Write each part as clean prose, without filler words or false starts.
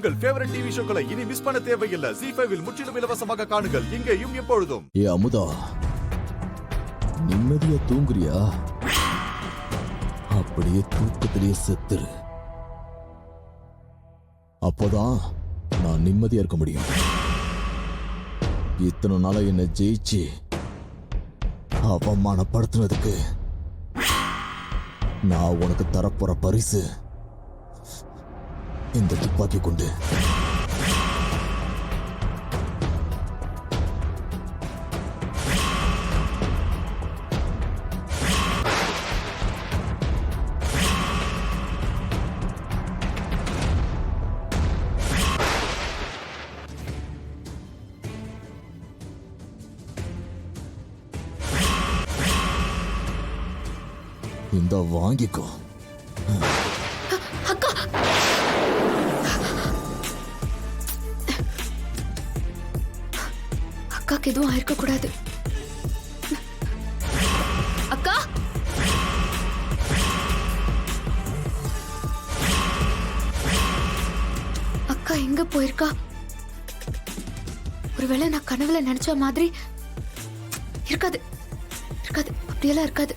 உங்கள் favourite TV ஷோக்களை இனி miss பண்ண தேவையில்லை. ZEE5 இல் முற்றிலும் இலவசமாக காணுங்கள். இங்கேயும் எப்பொழுதும். ஏ அமுதா, நிம்மதியா தூங்குறியா? அப்படியே தூக்கத்திலேயே செத்துரு. அப்போதான் நான் நிம்மதியா இருக்க முடியும். இத்தனை நாளா என்ன ஜெயிச்சு அவமானப்படுத்தினதுக்கு நான் உனக்கு தரப்போற பரிசு இந்த துப்பாக்கி கொண்டு. இந்த வாங்கிக்கோ. அக்காக்கு எதுவும் ஆயிருக்க கூடாது. அக்கா, அக்கா எங்க போயிருக்கா? ஒருவேளை நான் கனவுல நினைச்ச மாதிரி இருக்காது. இருக்காது, அப்படியெல்லாம் இருக்காது.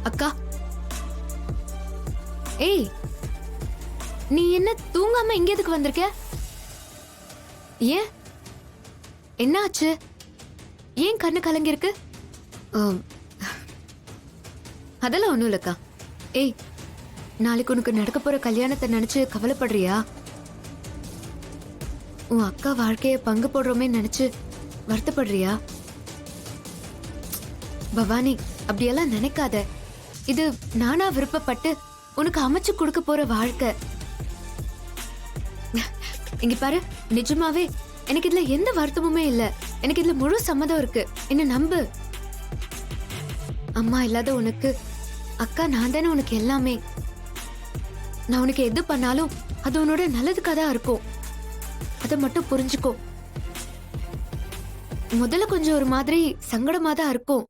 அக்கா, ஏய், நீ என்ன தூங்காம இங்க எதுக்கு வந்திருக்க? ஏன், என்ன ஆச்சு? ஏன் கண்ணு கலங்கி இருக்கு? அதெல்லாம் ஒண்ணும் இல்லக்கா. ஏய், நாளைக்கு உனக்கு நடக்க போற கல்யாணத்தை நினைச்சு கவலைப்படுறியா? உன் அக்கா வாழ்க்கைய பங்கு போடுறோமே நினைச்சு வருத்தப்படுறியா? பவானி, அப்படியெல்லாம் நினைக்காத. இது நானா விருப்பப்பட்டு உனக்கு அமைச்சு கொடுக்க போற வாழ்க்கை. இங்க பாரு, நிஜமாவே எனக்கு இதுல எந்த வருத்தமுமே இல்ல. எனக்கு இதுல முழு சம்மதம் இருக்கு. என்ன நம்பு. அம்மா இல்லாத உனக்கு அக்கா நான் தானே உனக்கு எல்லாமே. நான் உனக்கு எது பண்ணாலும் அது உன்னோட நல்லதுக்காக தான் இருக்கும். அதை மட்டும் புரிஞ்சுக்கோ. முதல்ல கொஞ்சம் ஒரு மாதிரி சங்கடமா தான் இருக்கும்.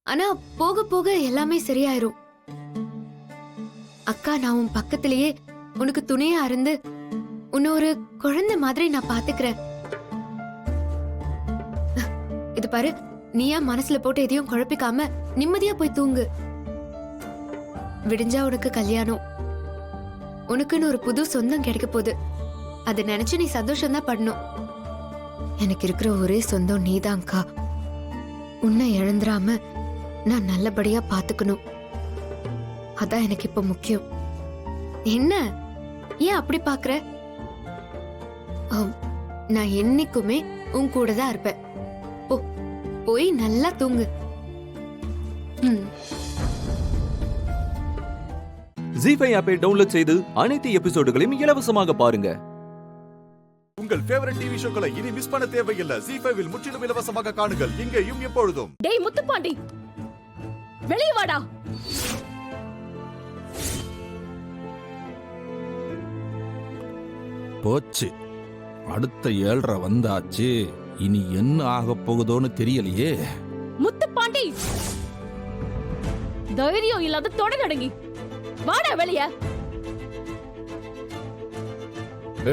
ஆனா போக போக எல்லாமே சரியாயிரும். அக்கா, நான் உன் பக்கத்திலேயே உனக்கு துணையா இருந்து உன்னை ஒரு குழந்தை மாதிரி நான் பாத்துக்கிறேன். இது பாரு, நீயா மனசுல போட்டு எதையும் குழப்பிக்காம நிம்மதியா போய் தூங்கு. விடிஞ்சா உனக்கு கல்யாணம். உனக்குன்னு ஒரு புது சொந்தம் கிடைக்க போகுது. அதை நினைச்சு நீ சந்தோஷம் தான் படணும். எனக்கு இருக்கிற ஒரே சொந்தம் நீதான்க்கா. உன்னை இழந்துராம நான் நல்லபடியா பாத்துக்கணும். அதான் எனக்கு இப்ப முக்கியம். என்ன, ஏன் அப்படி பாக்குற? நான் என்னைக்குமே உன் கூட தான் இருப்பேன். போய் நல்லா தூங்கு. ZEE5 ஆப்பை டவுன்லோட் செய்து அனைத்து எபிசோடுகளையும் இலவசமாக பாருங்க. உங்கள் ஃபேவரட் டிவி ஷோக்களை இனி மிஸ் பண்ண தேவையில்லை. ZEE5 இல் முற்றிலும் இலவசமாக காணுங்கள். இங்கேயும் எப்பொழுதும். டேய் முத்துப்பாண்டி, வெளியே வாடா. போச்சு, அடுத்த 7:30 வந்தாச்சு. இனி என்ன ஆக போகுதோன்னு தெரியலையே. முத்துப்பாண்டி, தைரியம் இல்லாத தொடங்கி வாடா வெளிய.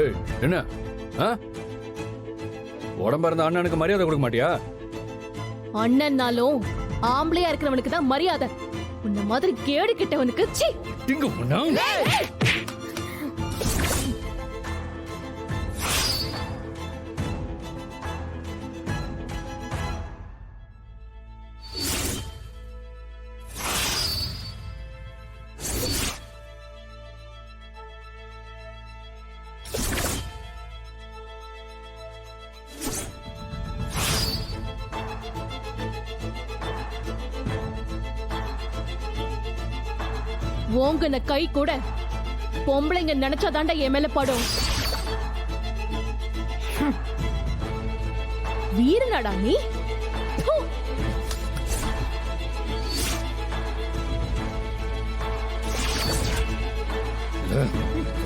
ஏய், என்ன உடம்பா இருந்த அண்ணனுக்கு மரியாதை கொடுக்க மாட்டியா? அண்ணன்னாலும் ஆம்பளையா இருக்கிறவனுக்கு தான் மரியாதை. உன்ன மாதிரி கேடு கிட்டவனுக்கு சீ. திங்கு முன்னா. ஓங்குன கை கூட பொம்பளைங்க நினைச்சாதாண்டா என் மேல படும். வீரனாடா நீ? ஹு.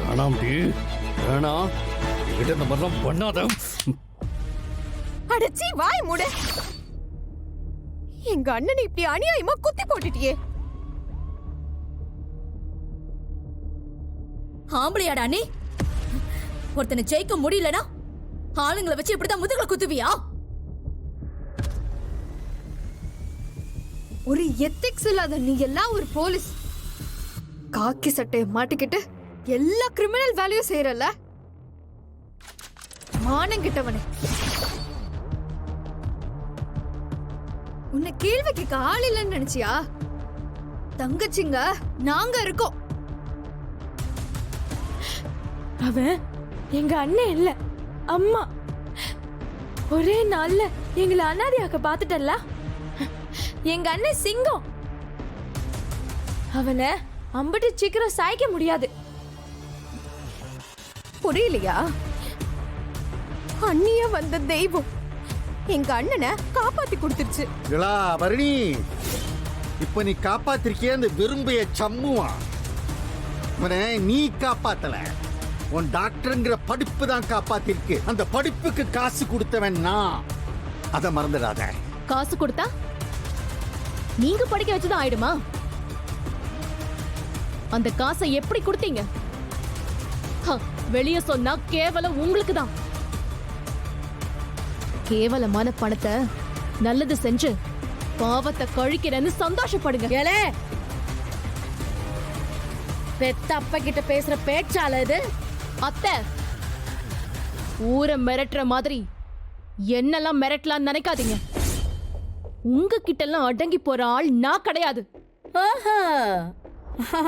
வேணாம் டி, வேணாம். என்கிட்ட இந்த மாதிரிலாம் பண்ணாத. அடச்சி வாய் மூடு. எங்க அண்ணனை இப்படி அநியாயமா குத்தி போட்டுட்டியே. ஆம்பளையாடா நீ? ஒருத்தனை ஜெயிக்க முடியலனா ஆளுங்களை வச்சு இப்படிதான் முதுகுல குத்துவியா? ஒரு எத்திக்ஸ் இல்லாத நீ எல்லாம் ஒரு போலீஸ். காக்கி சட்டையை மாட்டிக்கிட்டு எல்லா கிரிமினல் வேலையும் செய்யறல. மானங்கிட்டவனே, உன்னை கேள்வி கேட்க ஆள் இல்லைன்னு நினைச்சியா? தங்கச்சிங்க நாங்க இருக்கோம். அவன் எங்க அண்ணன் இல்ல, அம்மா. ஒரே நாள்ல எங்களை அனாதையாக்க பாத்துட்டல்ல. எங்க அண்ணன் சிங்கம். அவனை அம்பட்டு சீக்கிரம் சாய்க்க முடியாது. புரியலையா? அண்ணிய வந்த தெய்வம் எங்க அண்ணனை காப்பாத்தி கொடுத்துருச்சு. பரணி, இப்ப நீ காப்பாத்திருக்கிய அந்த விரும்பிய சம்முவா. நீ காப்பாத்தல, உன் டாக்டர்ங்கிற படிப்பு தான் காப்பாத்திருக்கு. அந்த படிப்புக்கு காசு கொடுத்தவன் நான். அத மறந்துடாத. காசு கொடுத்தா நீங்க படிக்க வச்சுதான் ஆயிடுமா? அந்த காசை எப்படி கொடுத்தீங்க? வெளிய சொன்னா கேவலம் உங்களுக்கு தான். கேவலமான பணத்தை நல்லது செஞ்சு பாவத்தை கழிக்கிறேன்னு சந்தோஷப்படுங்க. ஏலே, பெத்த அப்பா கிட்ட பேசுற பேச்சால இது? அத்தை, ஊரை மிரட்டுற மாதிரி என்னெல்லாம் மிரட்டலாம்னு நினைக்காதீங்க. உங்ககிட்ட எல்லாம் அடங்கி போற ஆள் நான் கிடையாது. ஆஹா,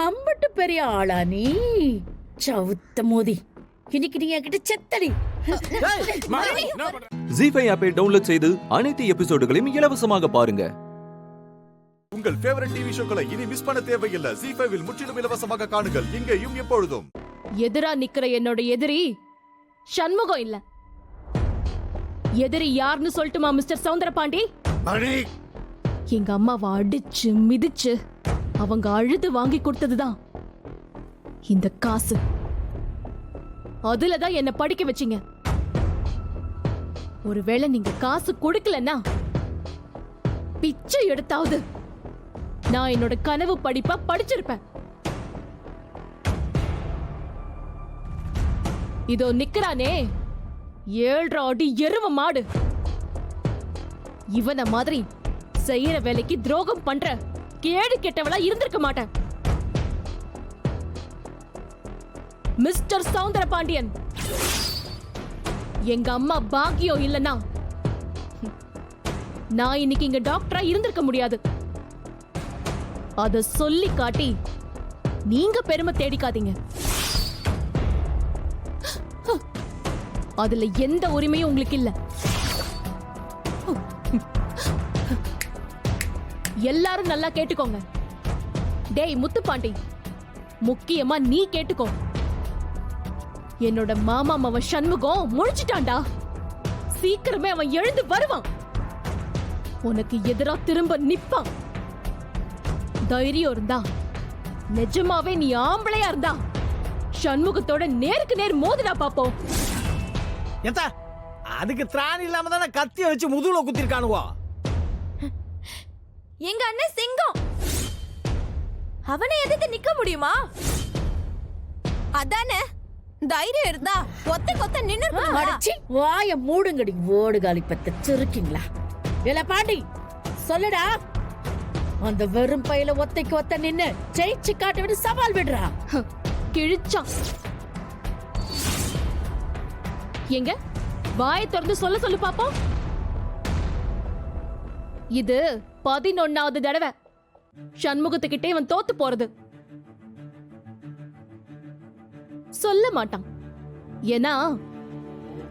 அம்பட்டு பெரிய ஆளா நீ? சவுத்த மோதி, இன்னைக்கு நீ என்கிட்ட செத்தடி. ஜி5 ஆப்பை டவுன்லோட் செய்து அனைத்து எபிசோடுகளையும் இலவசமாக பாருங்க. உங்கள் ஃபேவரட் டிவி ஷோக்களை இனி மிஸ் பண்ண தேவையில்லை. ஜி5வில் முற்றிலும் இலவசமாக காணுங்கள், இங்கேயும் எப்பொழுதும். எதிரா நிக்கிற என்னோட எதிரி சண்முகம் இல்ல. எதிரி யாருன்னு சொல்லட்டுமா மிஸ்டர் சௌந்தரபாண்டி? எங்க அம்மாவை அடிச்சு மிதிச்சு அவங்க அழுது வாங்கி கொடுத்ததுதான் இந்த காசு. அதுலதான் என்ன படிக்க வச்சீங்க. ஒருவேளை நீங்க காசு கொடுக்கலன்னா பிச்சை எடுத்தாவது நான் என்னோட கனவு படிப்பா படிச்சிருப்பேன். இதோ நிக்கிறானே 7 அடி எருவ மாடு. இவன மாதிரி செய்யற வேலைக்கு துரோகம் பண்ற கேடு கெட்டவளா இருந்திருக்க மாட்டேன். மிஸ்டர் சௌந்தரபாண்டியன், எங்க அம்மா பாக்கியம் இல்லனா நான் இன்னைக்கு இங்க டாக்டரா இருந்திருக்க முடியாது. அத சொல்லி காட்டி நீங்க பெருமை தேடிக்காதீங்க. அதுல எந்த உரிமையும் உங்களுக்கு இல்ல. எல்லாரும் நல்லா கேட்டுக்கோங்க. டேய் முத்துப்பாண்டி, முக்கியமா நீ கேட்டுக்கோ. என்னோட மாமா மவன் சண்முகம் முழிச்சிட்டான்டா. சீக்கிரமே அவன் எழுந்து வருவான். உனக்கு எதிரா திரும்ப நிப்பான். தைரியம் இருந்தா, நிஜமாவே நீ ஆம்பளையா இருந்தா சண்முகத்தோட நேருக்கு நேர் மோதினா பாப்போம். அதுக்கு திராணி இல்லாம தானே கத்திய வச்சு முதுகுல குத்திருக்கானுவா. எங்க அண்ணன் சிங்கம். அவனை எதிர்த்து நிக்க முடியுமா? அதானே, தைரியம் இருந்தா ஒத்த கொத்த நின்னு வாய மூடுங்கடி. ஓடுகாலி பத்த சிரிக்கீங்களா? இல்ல பாண்டி சொல்லுடா, அந்த வெறும் பையில ஒத்தைக்கு ஒத்த நின்னு ஜெயிச்சு காட்ட விட்டு சவால் விடுறா. கிழிச்சான். எங்க வாயை திறந்து சொல்லு பாப்போம். இது 11வது தடவை சண்முகத்துக்கிட்டே இவன் தோத்து போறது. சொல்ல மாட்டான். ஏன்னா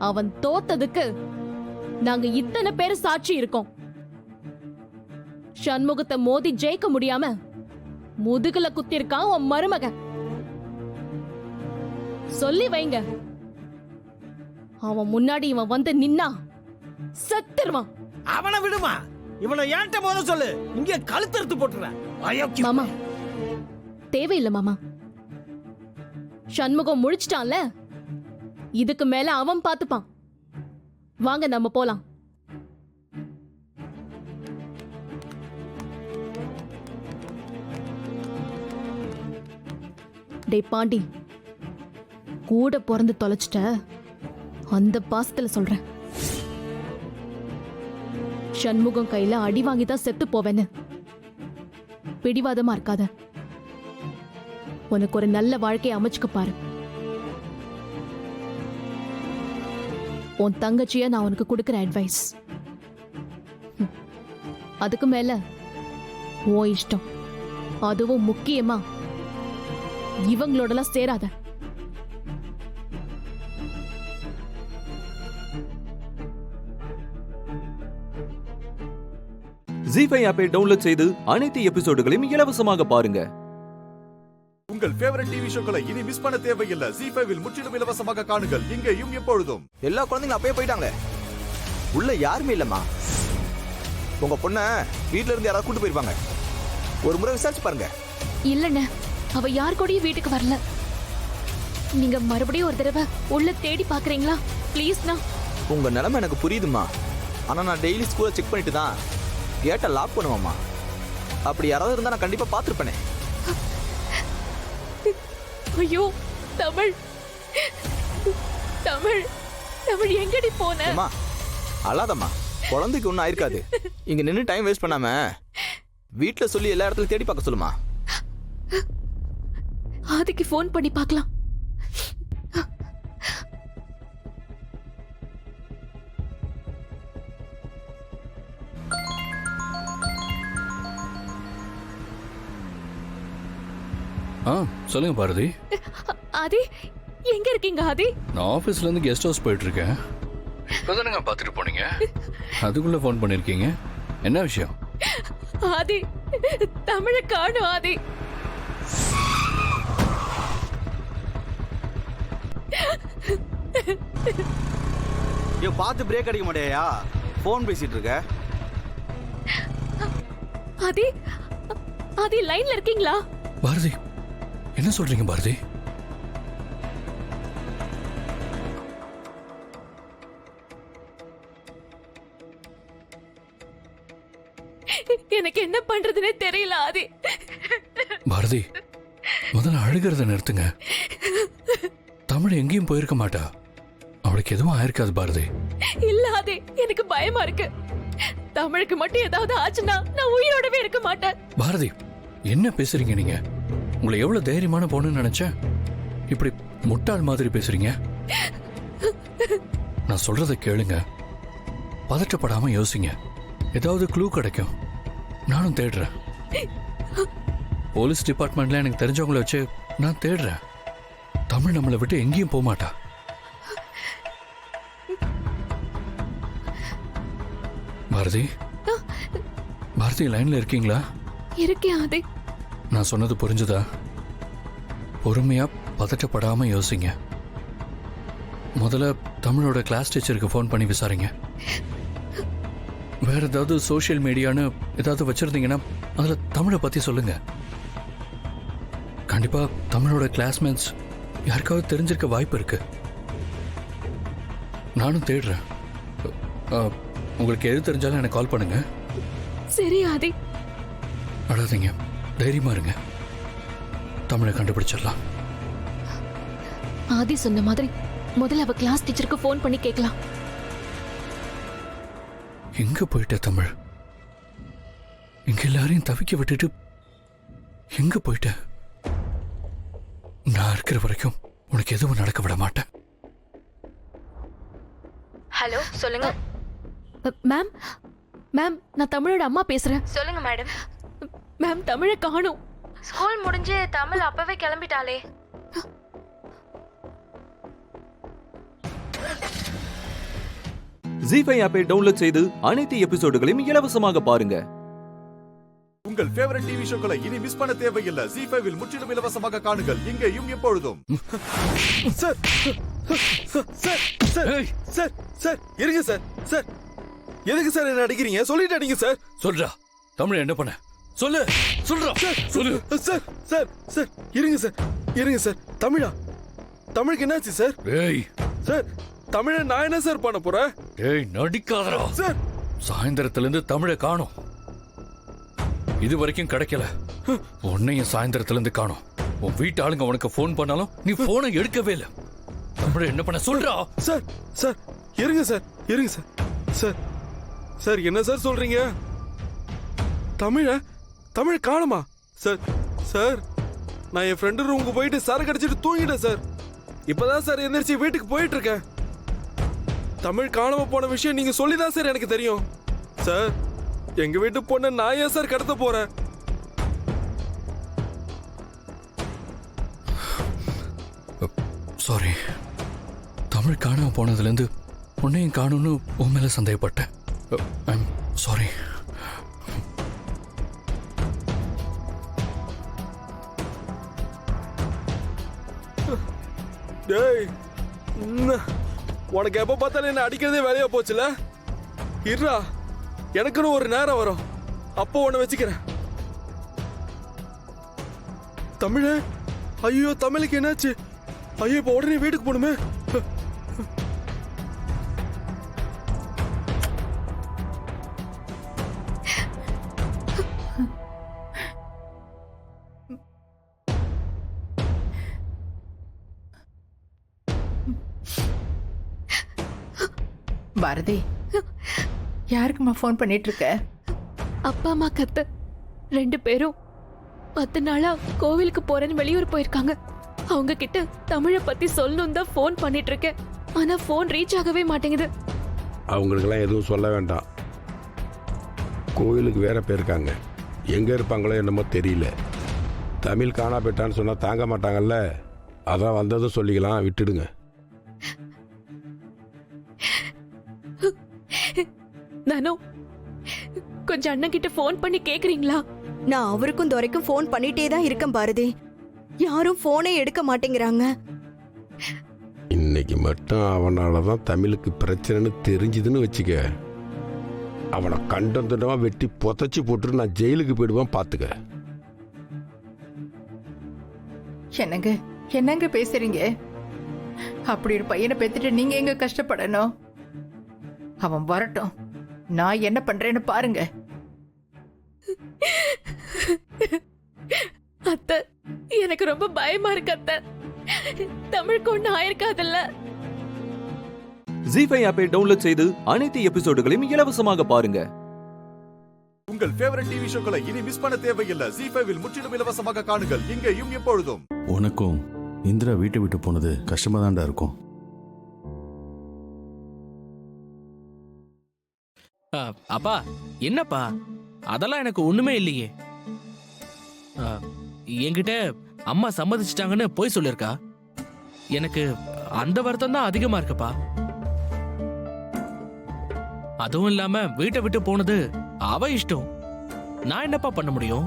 அவன் தோத்ததுக்கு நாங்க இத்தனை பேர் சாட்சி இருக்கோம். சண்முகத்தை மோதி ஜெயிக்க முடியாம முதுகுல குத்திருக்கான் உன் மருமக. சொல்லி வைங்க. அவன் முன்னாடி இவன் வந்து நின்னா செத்துருவான். அவனை விடுமா, இவனை ஏன்ட்ட போத சொல்லு, இங்க கழுத்தறுத்து போட்டுறேன். மாமா தேவையில்லை மாமா. சண்முகம் முழிச்சிட்டான்ல, இதுக்கு மேல அவன் பாத்துப்பான். வாங்க நம்ம போலாம். டேய் பாண்டி, கூட பிறந்து தொலைச்சிட்ட, அந்த பாசத்துல சொல்றேன். சண்முகம் கையில அடி வாங்கிதான் செத்து போவேன்னு பிடிவாதமா இருக்காத. உனக்கு ஒரு நல்ல வாழ்க்கையை அமைச்சுக்க பாரு. உன் தங்கச்சிய நான் உனக்கு கொடுக்கிற அட்வைஸ். அதுக்கு மேல உன் இஷ்டம். அதுவும் முக்கியமா இவங்களோடலாம் சேராத. ஜி5 ஆப்பை டவுன்லோட் செய்து அனைத்து எபிசோடுகளையும் இலவசமாக பாருங்க. உங்கள் ஃபேவரட் டிவி ஷோக்களை இனி மிஸ் பண்ண தேவையில்லை. ஜி5வில் முற்றிலும் இலவசமாக காணுங்கள் இங்கேயும் எப்பொழுதும். எல்லா குழந்தைங்களும் அப்பயே போயிட்டாங்களே, உள்ள யாருமே இல்லம்மா. உங்க பொண்ண வீட்ல இருந்து யாராவது கூட்டு போயிருப்பாங்க. ஒரு முறை விசாரிச்சு பாருங்க. இல்லண்ணே, அவ யார் கூடயும் வீட்டுக்கு வரல. நீங்க மறுபடியும் ஒரு தடவை உள்ள தேடி பாக்குறீங்களா ப்ளீஸ்ண்ணா? உங்க நிலைமை எனக்கு புரியுதுமா. ஆனா நான் டெய்லி ஸ்கூலை செக் பண்ணிட்டு தான் கேட்டை லாக் பண்ணுவாம்மா. அப்படி யாராவது இருந்தா நான் கண்டிப்பா பாத்துருப்பேனே. ஐயோ தமிழ், தமிழ், தமிழ் எங்கடி போன? அல்லாதம்மா, குழந்தைக்கு ஒன்றும் ஆயிருக்காது. இங்க நின்று டைம் வேஸ்ட் பண்ணாம வீட்டுல சொல்லி எல்லா இடத்துலயும் தேடி பார்க்க சொல்லுமா. அதுக்கு ஃபோன் பண்ணி பார்க்கலாம். சொல்லுங்க பாரதி. ஆதி எங்க இருக்கீங்க? ஆதி, நான் ஆபீஸ்ல இருந்து கெஸ்ட் ஹவுஸ் போயிட்டு இருக்கேன். இப்பதானங்க பாத்துட்டு போனீங்க, அதுக்குள்ள ஃபோன் பண்ணிருக்கீங்க. என்ன விஷயம்? ஆதி, தமிழை காணும். ஆதி, பார்த்து பிரேக் அடிக்க மாட்டியா? போன் பேசிட்டு இருக்க. ஆதி, ஆதி லைன்ல இருக்கீங்களா? பாரதி, என்ன சொல்றீங்க பாரதி? எனக்கு என்ன பண்றதுன்னே தெரியல. ஆதி, பாரதி, முதல்ல அழுகிறத நிறுத்துங்க. தமிழ் எங்கேயும் போயிருக்க மாட்டா. அவளுக்கு எதுவும் ஆயிருக்காது பாரதி. இல்ல ஆதி, எனக்கு பயமா இருக்கு. தமிழுக்கு மட்டும் ஏதாவது ஆச்சுன்னா நான் உயிரோடவே இருக்க மாட்டேன். பாரதி, என்ன பேசுறீங்க நீங்க? உங்களை எவ்வளவு தைரியமான பொண்ணுன்னு நினைச்சேன். இப்படி முட்டாள் மாதிரி பேசுறீங்க. நான் சொல்றதை கேளுங்க. பதட்டப்படாம யோசிங்க. ஏதாவது க்ளூ கிடைக்கும். நானும் தேடுறேன். போலீஸ் டிபார்ட்மெண்ட்ல எனக்கு தெரிஞ்சவங்களை வச்சு நான் தேடுறேன். தமிழ் நம்மளை விட்டு எங்கேயும் போக மாட்டா. பாரதி, பாரதி லைன்ல இருக்கீங்களா? இருக்கேன் ஆதி. நான் சொன்னது புரிஞ்சுதா? பொறுமையா பதட்டப்படாம யோசிங்க. முதல்ல தமிழோட கிளாஸ் டீச்சருக்கு ஃபோன் பண்ணி விசாரிங்க. வேற ஏதாவது சோஷியல் மீடியான்னு ஏதாவது வச்சிருந்தீங்கன்னா அதுல தமிழை பத்தி சொல்லுங்க. கண்டிப்பா தமிழோட கிளாஸ்மேட்ஸ் யாருக்காவது தெரிஞ்சிருக்க வாய்ப்பு இருக்கு. நானும் தேடுறேன். உங்களுக்கு எது தெரிஞ்சாலும் எனக்கு கால் பண்ணுங்க. சரி ஆதி. அழாதீங்க, தைரியமா இருங்க. தமிழை கண்டுபிடிச்சிடலாம். ஆதி சொன்ன மாதிரி முதல்ல அவ கிளாஸ் டீச்சருக்கு ஃபோன் பண்ணி கேட்கலாம். எங்க போயிட்ட தமிழ்? இங்க எல்லாரையும் தவிக்க விட்டுட்டு எங்க போயிட்ட? நான் இருக்கிற வரைக்கும் உனக்கு எதுவும் நடக்க விட மாட்டேன். ஹலோ, சொல்லுங்க மேம். மேம், நான் தமிழோட அம்மா பேசுறேன். சொல்லுங்க மேடம். மேம், தமிழை காணோம். ஸ்கூல் முடிஞ்சு தமிழ் அப்பவே கிளம்பிட்டாளே. ஜி5 ஆப்பை டவுன்லோட் செய்து அனைத்து எபிசோடுகளையும் இலவசமாக பாருங்க. உங்கள் உங்கள் ஃபேவரட் டிவி ஷோக்களை இனி மிஸ் பண்ண தேவையில்லை. ZEE5 இல் முற்றிலும் இலவசமாக காணுங்கள் இங்கேயும் எப்பொழுதும். Sir sir sir sir sir இருங்க சார் சார் எதுக்கு சார் என்ன அடிக்கிறீங்க? சொல்லிட்டு அடிங்க சார். சொல்றா தமிழ் என்ன பண்ண சொல்லு சொல்றா சொல்லு. சார் சார் சார் இருங்க சார் இருங்க சார். தமிழுக்கு என்னாச்சு சார்? ஏய் சார் தமிழை நான் என்ன சார் பண்ண போறேன்? ஏய் நடிக்காதடா சார். சாயந்தரத்துல இருந்து தமிழை காணோம். இது வரைக்கும் கிடைக்கல. உன்னையும் சாயந்தரத்துல இருந்து காணோம். உன் வீட்டு ஆளுங்க உனக்கு போன் பண்ணாலும் நீ போனை எடுக்கவே இல்லை. தமிழை என்ன பண்ண சொல்றா? சார் சார் இருங்க சார் இருங்க சார் சார் சார் என்ன சார் சொல்றீங்க? தமிழ் காணுமா சார்? சார் நான் என் ஃப்ரெண்டு ரூமுக்கு போயிட்டு சரக்கு அடிச்சிட்டு தூங்கிட்டேன் சார். இப்பதான் சார் எந்திரிச்சு வீட்டுக்கு போயிட்டு இருக்கேன். தமிழ் காணாம போன விஷயம் நீங்க சொல்லிதான் சார் எனக்கு தெரியும். சார் எங்க வீட்டு பொண்ணை நான் ஏன் சார் கடத்த போறேன்? சாரி, தமிழ் காணாம போனதுல இருந்து உன்னையும் காணும்னு உன் மேல சந்தேகப்பட்டேன். I'm sorry. டேய் உனக்கு எப்ப பார்த்தாலும் என்ன அடிக்கிறதே வேலையா போச்சுல. இருடா எனக்குன்னு ஒரு நேரம் வரும், அப்போ உன்னை வச்சுக்கிறேன். தமிழ ஐயோ தமிழுக்கு என்னாச்சு? ஐயோ இப்ப உடனே வீட்டுக்கு போகணுமே. பாரதி யாருக்குமா போன் பண்ணிட்டு இருக்க? அப்பா அம்மா கத்த 2 பேரும் 10 நாளா கோவிலுக்கு போறேன்னு வெளியூர் போயிருக்காங்க. அவங்க கிட்ட தமிழை பத்தி சொல்லணும் தான் போன் பண்ணிட்டு இருக்கேன். ஆனா போன் ரீச் ஆகவே மாட்டேங்குது. அவங்களுக்கெல்லாம் எதுவும் சொல்ல வேண்டாம். கோயிலுக்கு வேற போயிருக்காங்க. எங்க இருப்பாங்களோ என்னமோ தெரியல. தமிழ் காணா போயிட்டான்னு சொன்னா தாங்க மாட்டாங்கல்ல. அதான் வந்ததும் சொல்லிக்கலாம், விட்டுடுங்க. நானும் கொஞ்சம் அண்ணன் கிட்ட போன் பண்ணி கேக்குறீங்களா? நான் அவருக்கும் துரைக்கும் போன் பண்ணிட்டே தான் இருக்கேன் பாரதி. யாரும் போனே எடுக்க மாட்டேங்கிறாங்க. இன்னைக்கு மட்டும் அவனாலதான் தமிழுக்கு பிரச்சனைன்னு தெரிஞ்சுதுன்னு வச்சுக்க, அவனை கண்டம் துண்டமா வெட்டி புதைச்சி போட்டு நான் ஜெயிலுக்கு போயிடுவான், பாத்துக்க. என்னங்க பேசுறீங்க? அப்படி ஒரு பையனை பெத்துட்டு நீங்க எங்க கஷ்டப்படணும்? அவன் வரட்டும், நான் என்ன பண்றேன்னு பாருங்க. அத்தை எனக்கு ரொம்ப பயமா இருக்கு அத்தை. தமிழுக்கு ஒண்ணு ஆயிருக்காதுல்ல. ZEE5 ஆப்பை டவுன்லோட் செய்து அனைத்து எபிசோடுகளையும் இலவசமாக பாருங்க. உங்கள் ஃபேவரட் டிவி ஷோக்களை இனி மிஸ் பண்ண தேவையில்லை. ZEE5 இல் முற்றிலும் இலவசமாக காணுங்கள் இங்கேயும் எப்பொழுதும். உனக்கும் இந்திரா வீட்டை விட்டு போனது கஷ்டமா தான்டா இருக்கும். அப்பா என்னப்பா அதெல்லாம் எனக்கு ஒண்ணுமே இல்லையே. என்கிட்ட அம்மா சம்மதிச்சிட்டாங்கன்னு போய் சொல்லிருக்கா. எனக்கு அந்த வருத்தம் தான் அதிகமா இருக்குப்பா. அதுவும் இல்லாம வீட்டை விட்டு போனது அவ இஷ்டம். நான் என்னப்பா பண்ண முடியும்?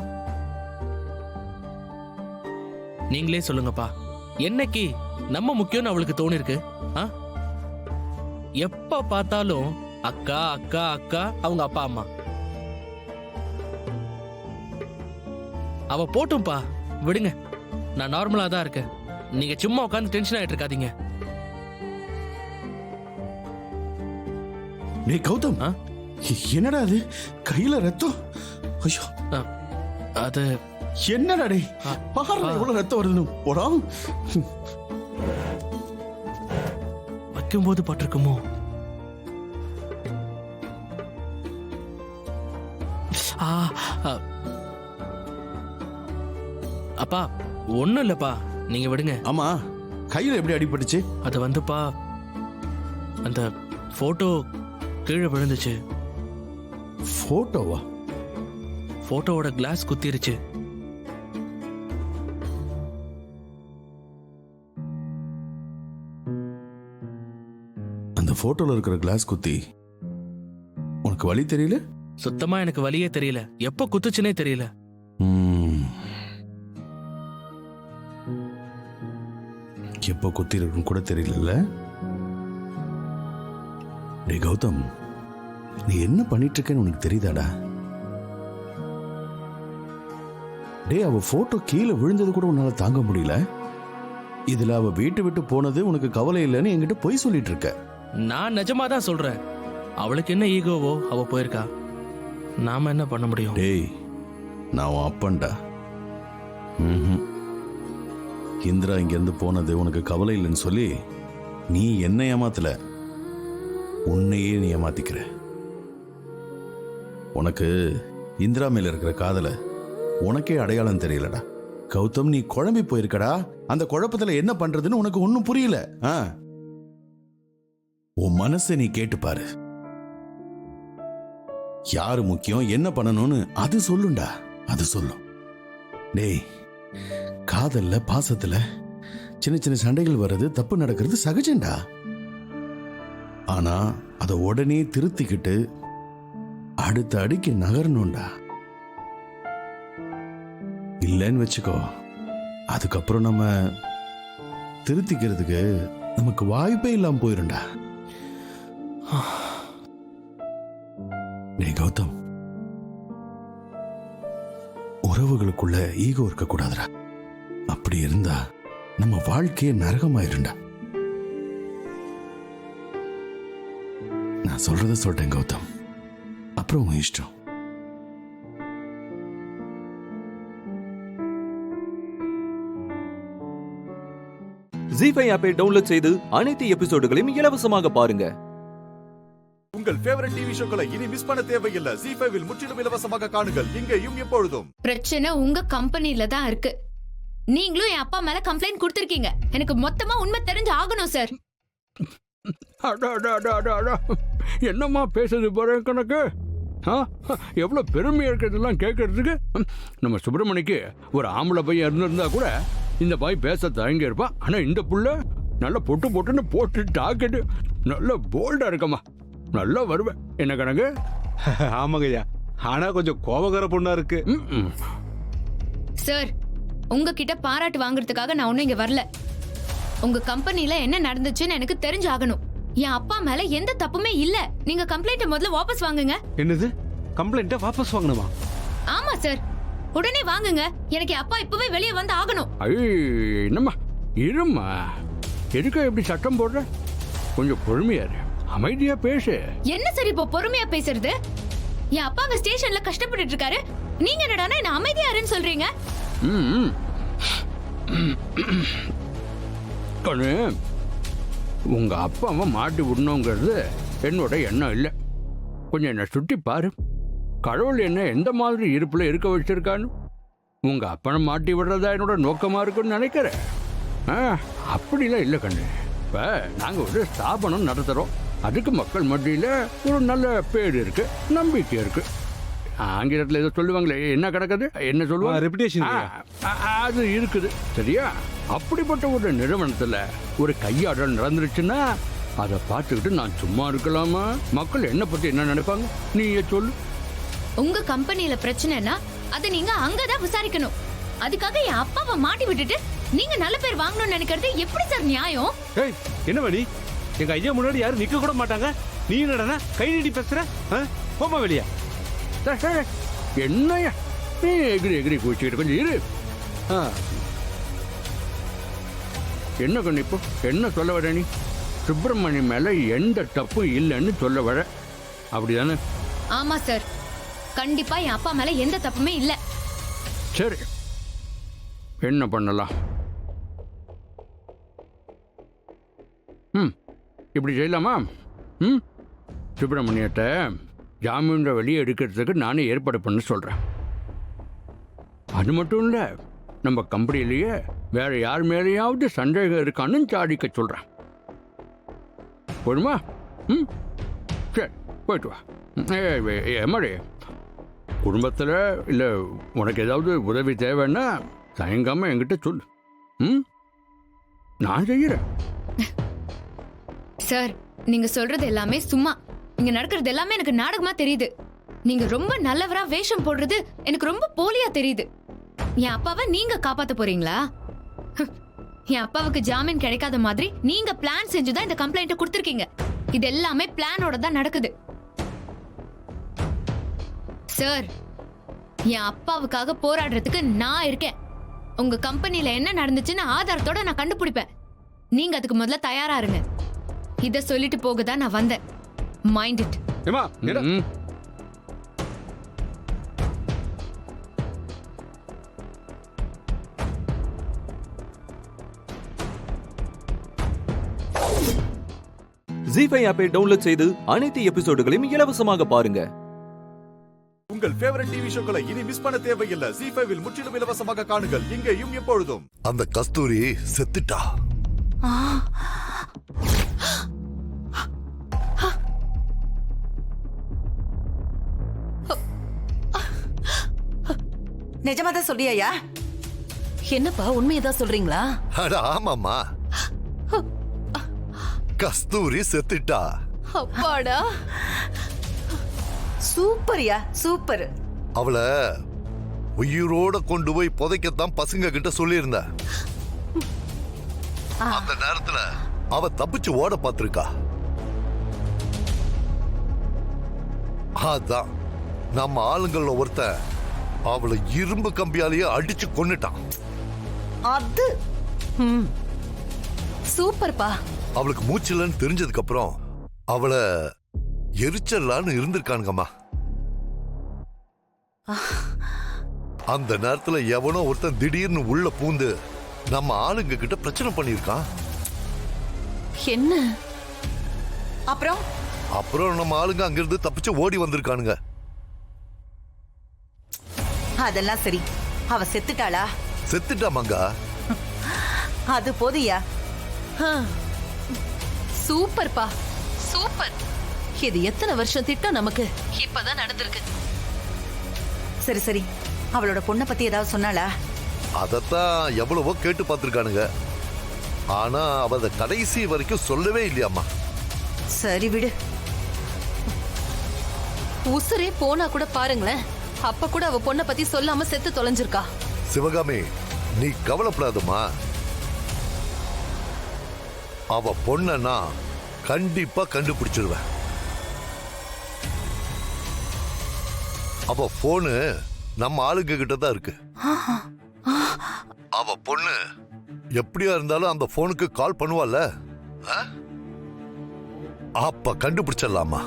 நீங்களே சொல்லுங்கப்பா, என்னைக்கு நம்ம முக்கியம்னு அவளுக்கு தோணிருக்கு? எப்ப பார்த்தாலும் அக்கா அக்கா அக்கா, அவங்க அப்பா அம்மா. அவ போட்டும்பா, விடுங்க. நான் நார்மலா தான் இருக்கேன். நீங்க சும்மா உட்காந்து டென்ஷன் ஆயிட்டு இருக்காதீங்க. நீ கௌதம், என்னடா அது கையில ரத்தம்? ஐயோ அது என்னடா டேய், பாருடா எவ்வளவு ரத்தம் வருதுன்னு. போடா, வைக்கும்போது பட்டிருக்குமோ? அப்பா ஒண்ணும் இல்லப்பா, நீங்க விடுங்க. ஆமா, கையில எப்படி அடிபட்டுச்சு? அது வந்துப்பா, அந்த போட்டோ கீழே விழுந்துச்சு. போட்டோவா? போட்டோவோட கிளாஸ் குத்திருச்சு. அந்த போட்டோல இருக்கிற கிளாஸ் குத்தி உனக்கு வலி தெரியல? சுத்தமா எனக்கு வலியே தெரியல. எப்ப குத்துச்சுனே தெரியல. எப்போ குத்தி இருக்குன்னு கூட தெரியல. டேய் கௌதம், நீ என்ன பண்ணிட்டு இருக்கேன்னு உனக்கு தெரியுதாடா? டேய், அவ போட்டோ கீழே விழுந்தது கூட உன்னால தாங்க முடியல. இதுல அவ வீட்டை விட்டு போனது உனக்கு கவலை இல்லைன்னு என்கிட்ட பொய் சொல்லிட்டு இருக்க. நான் நிஜமா தான் சொல்றேன். அவளுக்கு என்ன ஈகோவோ, அவ போயிருக்கா. நாம என்ன பண்ண முடியும்? டேய், நான் உன் அப்பன்டா. இந்திரா இங்கிருந்து போனது உனக்கு கவலை இல்லைன்னு சொல்லி நீ என்ன ஏமாத்தல, உன்னையே நீ ஏமாத்திக்கிற. உனக்கு இந்திரா மேல இருக்கிற காதல உனக்கே அடையாளம் தெரியலடா. கௌதம், நீ குழம்பி போயிருக்கடா. அந்த குழப்பத்துல என்ன பண்றதுன்னு உனக்கு ஒன்னும் புரியல. உன் மனசை நீ கேட்டு பாரு. யாரு முக்கியம், என்ன பண்ணணும்னு அது சொல்லுண்டா. அது சொல்லும். டேய், காதல்ல பாசத்துல சின்ன சின்ன சண்டைகள் வர்றது, தப்பு நடக்கிறது சகஜம்டா. ஆனா அதை உடனே திருத்திக்கிட்டு அடுத்த அடிக்கு நகரணும்டா. இல்லைன்னு வச்சுக்கோ, அதுக்கப்புறம் நம்ம திருத்திக்கிறதுக்கு நமக்கு வாய்ப்பே இல்லாம போயிருண்டா. டேய் கௌதம், உறவுகளுக்குள்ள ஈகோ இருக்க கூடாதுடா. அப்படி இருந்தா நம்ம வாழ்க்கையே நரகமாயிருண்டா. நான் சொல்றத சொல்றேன் கௌதம், அப்புறம் உன் இஷ்டம். ஜீ5 ஆப்பை டவுன்லோட் செய்து அனைத்து எபிசோடுகளையும் இலவசமாக பாருங்க. உங்கள் ஃபேவரட் டிவி ஷோக்களை இனி மிஸ் பண்ண தேவையில்லை. ஜீ5 முற்றிலும் இலவசமாக காணுங்கள், இங்கேயும் எப்பொழுதும். பிரச்சனை உங்க கம்பெனில தான் இருக்கு. நீங்களும் என் அப்பா மேல கம்ப்ளைண்ட் கொடுத்திருக்கீங்க. எனக்கு மொத்தமா உண்மை தெரிஞ்சு ஆகணும் சார். என்னம்மா பேசுது பாரு கணக்கு. எவ்வளவு பெருமையா இருக்கிறதெல்லாம் கேட்கறதுக்கு. நம்ம சுப்பிரமணிக்கு ஒரு ஆம்பளை பையன் இருந்திருந்தா கூட இந்த பாய் பேச தயங்கி இருப்பான். ஆனா இந்த புள்ள நல்லா பொட்டுன்னு போட்டு டாக்கெட்டு நல்ல போல்டா இருக்கம்மா. நல்லா வருவேன். என்ன கணக்கு? ஆமாங்கய்யா, ஆனா கொஞ்சம் கோபகர பொண்ணா இருக்கு. சார், உங்ககிட்ட பாராட்டு வாங்குறதுக்காக நான் ஒன்னும் இங்க வரல. உங்க கம்பெனில என்ன நடந்துச்சுன்னு எனக்கு தெரிஞ்சு ஆகணும். என் அப்பா மேல எந்த தப்புமே இல்ல. நீங்க கம்ப்ளைண்ட முதல்ல வாபஸ் வாங்குங்க. என்னது, கம்ப்ளைண்ட வாபஸ் வாங்கணுமா? ஆமா சார், உடனே வாங்குங்க. எனக்கு அப்பா இப்பவே வெளியே வந்து ஆகணும். என்னம்மா இருமா, எதுக்கு எப்படி சட்டம் போடுற? கொஞ்சம் பொறுமையா இரு, அமைதியா பேசு. என்ன சார் இப்போ பொறுமையா பேசுறது? என் அப்பா அங்க ஸ்டேஷன்ல கஷ்டப்பட்டு இருக்காரு. நீங்க என்னடானா என்ன அமைதியா இருன்னு சொல்றீங்க? கண்ணு, உங்க அப்பாவை மாட்டி விடணுங்கிறது என்னோட எண்ணம் இல்லை. கொஞ்சம் என்ன சுட்டி பாரு. கடவுள் என்ன எந்த மாதிரி இருப்புல இருக்க வச்சிருக்கான்னு. உங்க அப்பனை மாட்டி விடுறதா என்னோட நோக்கமா இருக்குன்னு நினைக்கிறேன். அப்படிலாம் இல்லை கண்ணு. இப்ப நாங்க ஒரு ஸ்தாபனம் நடத்துறோம். அதுக்கு மக்கள் மத்தியில ஒரு நல்ல பேர் இருக்கு, நம்பிக்கை இருக்கு. ஆங்கிலத்தில் ஏதோ சொல்லுவாங்களே, என்ன கிடக்குது, என்ன சொல்லுவாங்க, ரெப்புடேஷன், அது இருக்குது. சரியா? அப்படிப்பட்ட ஒரு நிறுவனத்துல ஒரு கையாடல் நடந்துருச்சுன்னா அதை பார்த்துக்கிட்டு நான் சும்மா இருக்கலாமா? மக்கள் என்ன பத்தி என்ன நினைப்பாங்க? நீயே சொல்லு. உங்க கம்பெனில பிரச்சனைனா அதை நீங்க அங்கதான் விசாரிக்கணும். அதுக்காக என் அப்பாவை மாட்டி விட்டுட்டு நீங்க நல்ல பேர் வாங்கணும்னு நினைக்கிறது எப்படி சார் நியாயம்? என்ன வழி? எங்க ஐயா முன்னாடி யாரும் நிக்க கூட மாட்டாங்க. நீ என்னடா கை நீட்டி பேசுற? போமா வெளியா. என்னையா நீ எகிரி குச்சிக்கிட்டு கொஞ்சம் இரு. என்ன கண்ணு, இப்போ என்ன சொல்ல வர? நீ சுப்பிரமணி மேல எந்த தப்பும் இல்லைன்னு சொல்ல வர, அப்படிதானே? ஆமா சார், கண்டிப்பா என் அப்பா மேல எந்த தப்புமே இல்ல. சரி, என்ன பண்ணலாம்? இப்படி செய்யலாமா? சுப்பிரமணியத்தை ஜாமீன் வெளியே எடுக்கிறதுக்கு நானே ஏற்பாடு பண்ண சொல்றேன். அது மட்டும் இல்ல, நம்ம கம்பெனிலேயே வேற யார் மேலேயாவது சந்தேகம் இருக்கான்னு சாடிக்க சொல்றேன். போடுமா? சரி, போயிட்டு வா. எம்மாடி, குடும்பத்தில் இல்லை உனக்கு ஏதாவது உதவி தேவைன்னா தயங்காம என்கிட்ட சொல்லு. நான் செய்யறேன். சார், நீங்க சொல்றது எல்லாமே சும்மா. இங்க நடக்கிறது எல்லாமே எனக்கு நாடகமா தெரியுது. நீங்க ரொம்ப நல்லவரா வேஷம் போடுறது எனக்கு ரொம்ப போலியா தெரியுது. என் அப்பாவை நீங்க காப்பாத்த போறீங்களா? என் அப்பாவுக்கு ஜாமீன் கிடைக்காத மாதிரி நீங்க பிளான் செஞ்சுதான் இந்த கம்ப்ளைண்ட்டை கொடுத்திருக்கீங்க. இது எல்லாமே பிளானோட தான் நடக்குது. சார், என் அப்பாவுக்காக போராடுறதுக்கு நான் இருக்கேன். உங்க கம்பெனில என்ன நடந்துச்சுன்னு ஆதாரத்தோட நான் கண்டுபிடிப்பேன். நீங்க அதுக்கு முதல்ல தயாரா இருங்க. இத சொல்லிட்டு போகதான் நான் வந்தேன். Mind it. ஜி5 ஆப்பை டவுன்லோட் செய்து அனைத்து எபிசோடுகளையும் இலவசமாக பாருங்க. உங்கள் ஃபேவரட் டிவி ஷோக்களை இனி மிஸ் பண்ண தேவையில்லை. ஜி5ல் முற்றிலும் இலவசமாக காணுங்கள், இங்கேயும் எப்பொழுதும். அந்த கஸ்தூரி செத்துட்டா. நிஜமாதான் சொல்றியா? என்னப்பா, உண்மையதான் சொல்றீங்களா? அட ஆமாமா, கஸ்தூரி செத்துட்டா. அப்பாடா, சூப்பர்யா, சூப்பர். அவளை உயிரோட கொண்டு போய் புதைக்கத்தான் பசங்க கிட்ட சொல்லியிருந்த. அந்த நேரத்துல அவ தப்பிச்சு ஓட பார்த்திருக்கா. அதான் நம்ம ஆளுங்கள ஒருத்தன் அவளை இரும்பு கம்பியாலேயே அடிச்சு கொன்னுட்டான். அது சூப்பர்ப்பா. அவளுக்கு மூச்சில்லன்னு தெரிஞ்சதுக்கு அப்புறம் அவளை எரிச்சலான்னு இருந்திருக்கானுங்கம்மா. அந்த நேரத்துல எவனோ ஒருத்தன் திடீர்னு உள்ள பூந்து நம்ம ஆளுங்க கிட்ட பிரச்சனை பண்ணிருக்கான். என்ன? அப்புறம் நம்ம ஆளுங்க அங்கிருந்து தப்பிச்சு ஓடி வந்திருக்கானுங்க. அதெல்லாம் சரி, அவ செத்துட்டாளா? செத்துட்டாமாங்க. அது போதியா? சூப்பர்ப்பா, சூப்பர். இது எத்தனை வருஷம் திட்டம் நமக்கு இப்பதான் நடந்திருக்கு. சரி சரி, அவளோட பொண்ணை பத்தி ஏதாவது சொன்னாளா? அதத்தான் எவ்வளவோ கேட்டு பார்த்திருக்கானுங்க. ஆனா அவ அத கடைசி வரைக்கும் சொல்லவே இல்லையாம்மா. சரி விடு. உசுரே போனா கூட பாருங்களேன், அப்ப கூட அவ பொண்ணை பத்தி சொல்லாம செத்து தொலைஞ்சிருக்கா. சிவகாமி, நீ கவலைப்படாதம்மா. அவ பொண்ணனா கண்டிப்பா கண்டுபிடிச்சிருவேன். அவ போனு நம்ம ஆளுங்க கிட்ட தான் இருக்கு. அவ பொண்ணு எப்படியா இருந்தாலும் அந்த போனுக்கு கால் பண்ணுவால, அப்ப கண்டுபிடிச்சிடலாமா?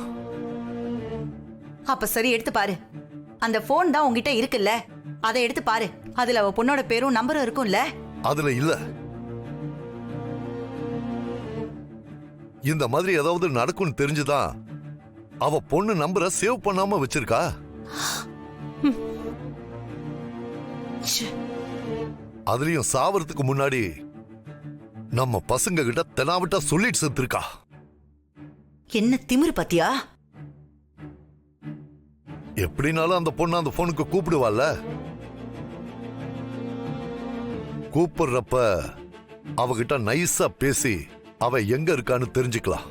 அப்ப சரி, எடுத்து பாரு. அந்த போன் தான் உங்ககிட்ட இருக்குல்ல, அதை எடுத்து பாரு. அதுல அவ பொண்ணோட பேரும் நம்பரும் இருக்கும்ல. அதுல இல்ல. இந்த மாதிரி ஏதாவது நடக்கும்னு தெரிஞ்சுதான் அவ பொண்ணு நம்பரை சேவ் பண்ணாம வச்சிருக்கா. அதுலயும் சாவறதுக்கு முன்னாடி நம்ம பசங்க கிட்ட தெனாவிட்டா சொல்லிட்டு செத்துருக்கா. என்ன திமிரு பாத்தியா? எப்படினாலும் அந்த பொண்ணு அந்த போனுக்கு கூப்பிடுவாள்ல. கூப்பிடுறப்ப அவகிட்ட நைஸா பேசி அவ எங்க இருக்கான்னு தெரிஞ்சுக்கலாம்.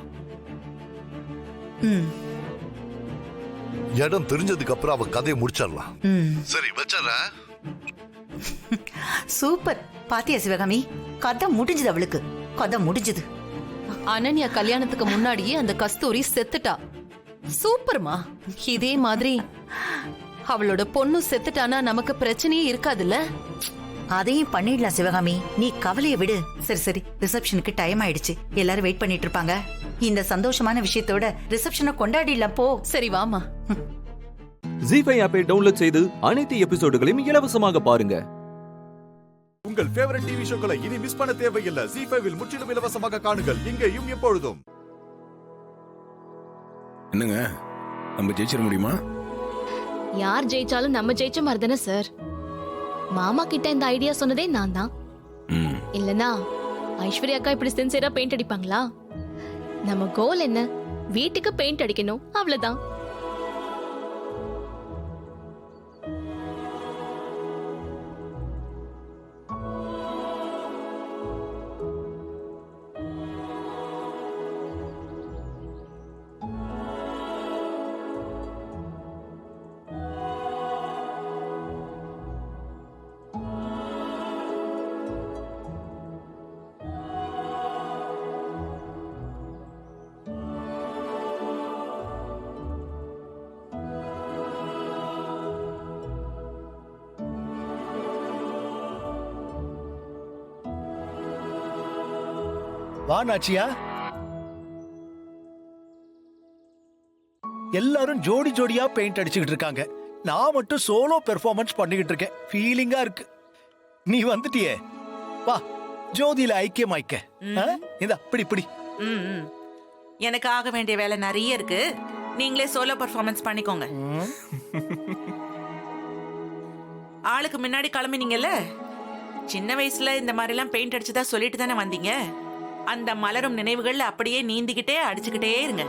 இடம் தெரிஞ்சதுக்கு அப்புறம் அவ கதையை முடிச்சிடலாம். சரி, வச்சறேன். சூப்பர். பாத்தியா சிவகாமி, கதை முடிஞ்சது. அவளுக்கு கதை முடிஞ்சது. அனன்யா கல்யாணத்துக்கு முன்னாடியே அந்த கஸ்தூரி செத்துட்டா. சூப்பர்மா. இதே மாதிரி அவளோட பொண்ணு செத்துட்டானா நமக்கு பிரச்சனையே இருக்காதுல்ல. அதையும் பண்ணிடலாம் சிவகாமி, நீ கவலைய விடு. சரி சரி, ரிசப்ஷனுக்கு டைம் ஆயிடுச்சு, எல்லாரும் வெயிட் பண்ணிட்டு இருப்பாங்க. இந்த சந்தோஷமான விஷயத்தோட ரிசப்ஷனை கொண்டாடிடலாம். போ. சரி வாமா. ஜி5 ஆப்பை டவுன்லோட் செய்து அனைத்து எபிசோடுகளையும் இலவசமாக பாருங்க. உங்கள் ஃபேவரட் டிவி ஷோக்களை இனி மிஸ் பண்ண தேவையில்லை. ஜி5ல் முற்றிலும் இலவசமாக காணுங்கள், இங்கேயும் எப்பொழுதும். என்னங்க, நம்ம ஜெயிச்சிட முடியுமா? யார் ஜெயிச்சாலும் நம்ம ஜெயிச்ச மாதிரி தானே சார். மாமா கிட்ட இந்த ஐடியா சொன்னதே நான் தான். இல்லனா ஐஸ்வர்யா அக்கா இப்படி சின்சியரா பெயிண்ட் அடிப்பாங்களா? நம்ம கோல் என்ன? வீட்டுக்கு பெயிண்ட் அடிக்கணும், அவ்வளவுதான். வா நாச்சியா. எல்லாரும் ஜோடி ஜோடியா பெயிண்ட் அடிச்சுக்கிட்டு இருக்காங்க. நான் மட்டும் சோலோ பெர்ஃபார்மன்ஸ் பண்ணிக்கிட்டு இருக்கேன். ஃபீலிங்கா இருக்கு. நீ வந்துட்டியே, வா ஜோதியில ஐக்கியமாய்க்க. இதா பிடி பிடி. எனக்கு ஆக வேண்டிய வேலை நிறைய இருக்கு. நீங்களே சோலோ பெர்ஃபார்மன்ஸ் பண்ணிக்கோங்க. ஆளுக்கு முன்னாடி கிளம்பினீங்கல்ல, சின்ன வயசுல இந்த மாதிரி எல்லாம் பெயிண்ட் அடிச்சுதா சொல்லிட்டு தானே வந்தீங்க. அந்த மலரும் நினைவுகள் அப்படியே நீந்திக்கிட்டே அடிச்சுக்கிட்டே இருங்க.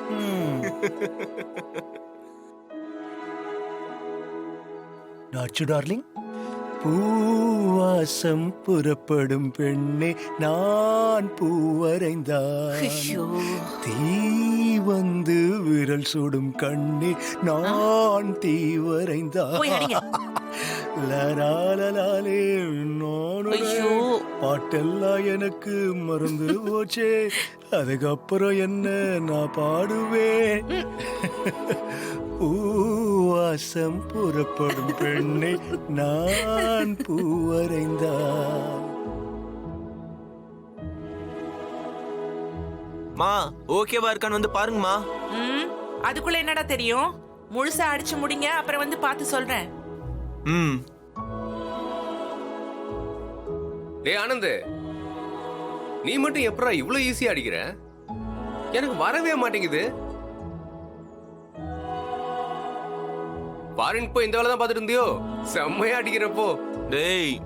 நாச்சு டார்லிங். பூவாசம் புறப்படும் பெண்ணே நான் பூவரைந்தான். தீ வந்து விரல் சுடும் கண்ணே நான் தீ வரைந்தான். பாட்டெல்லாம் எனக்கு மறந்து போச்சே, அதுக்கப்புறம் என்ன நான் பாடுவேன். பூவாசம் புறப்படும் பெண்ணை நான் பூவரைந்தான். மா ஓகேவா இருக்கான்னு வந்து பாருங்கம்மா. அதுக்குள்ள என்னடா தெரியும்? முழுசா அடிச்சு முடிங்க, அப்புறம் வந்து பார்த்து சொல்றேன். டேய் ஆனந்த், நீ மட்டும் எப்படா இவ்வளவு ஈஸியா அடிக்கிற? எனக்கு வரவே மாட்டேங்குது. ஃபாரின் போய் இந்த வேலை தான் பார்த்துட்டு இருந்தியோ? செம்மையா அடிக்கிறப்போ. டேய்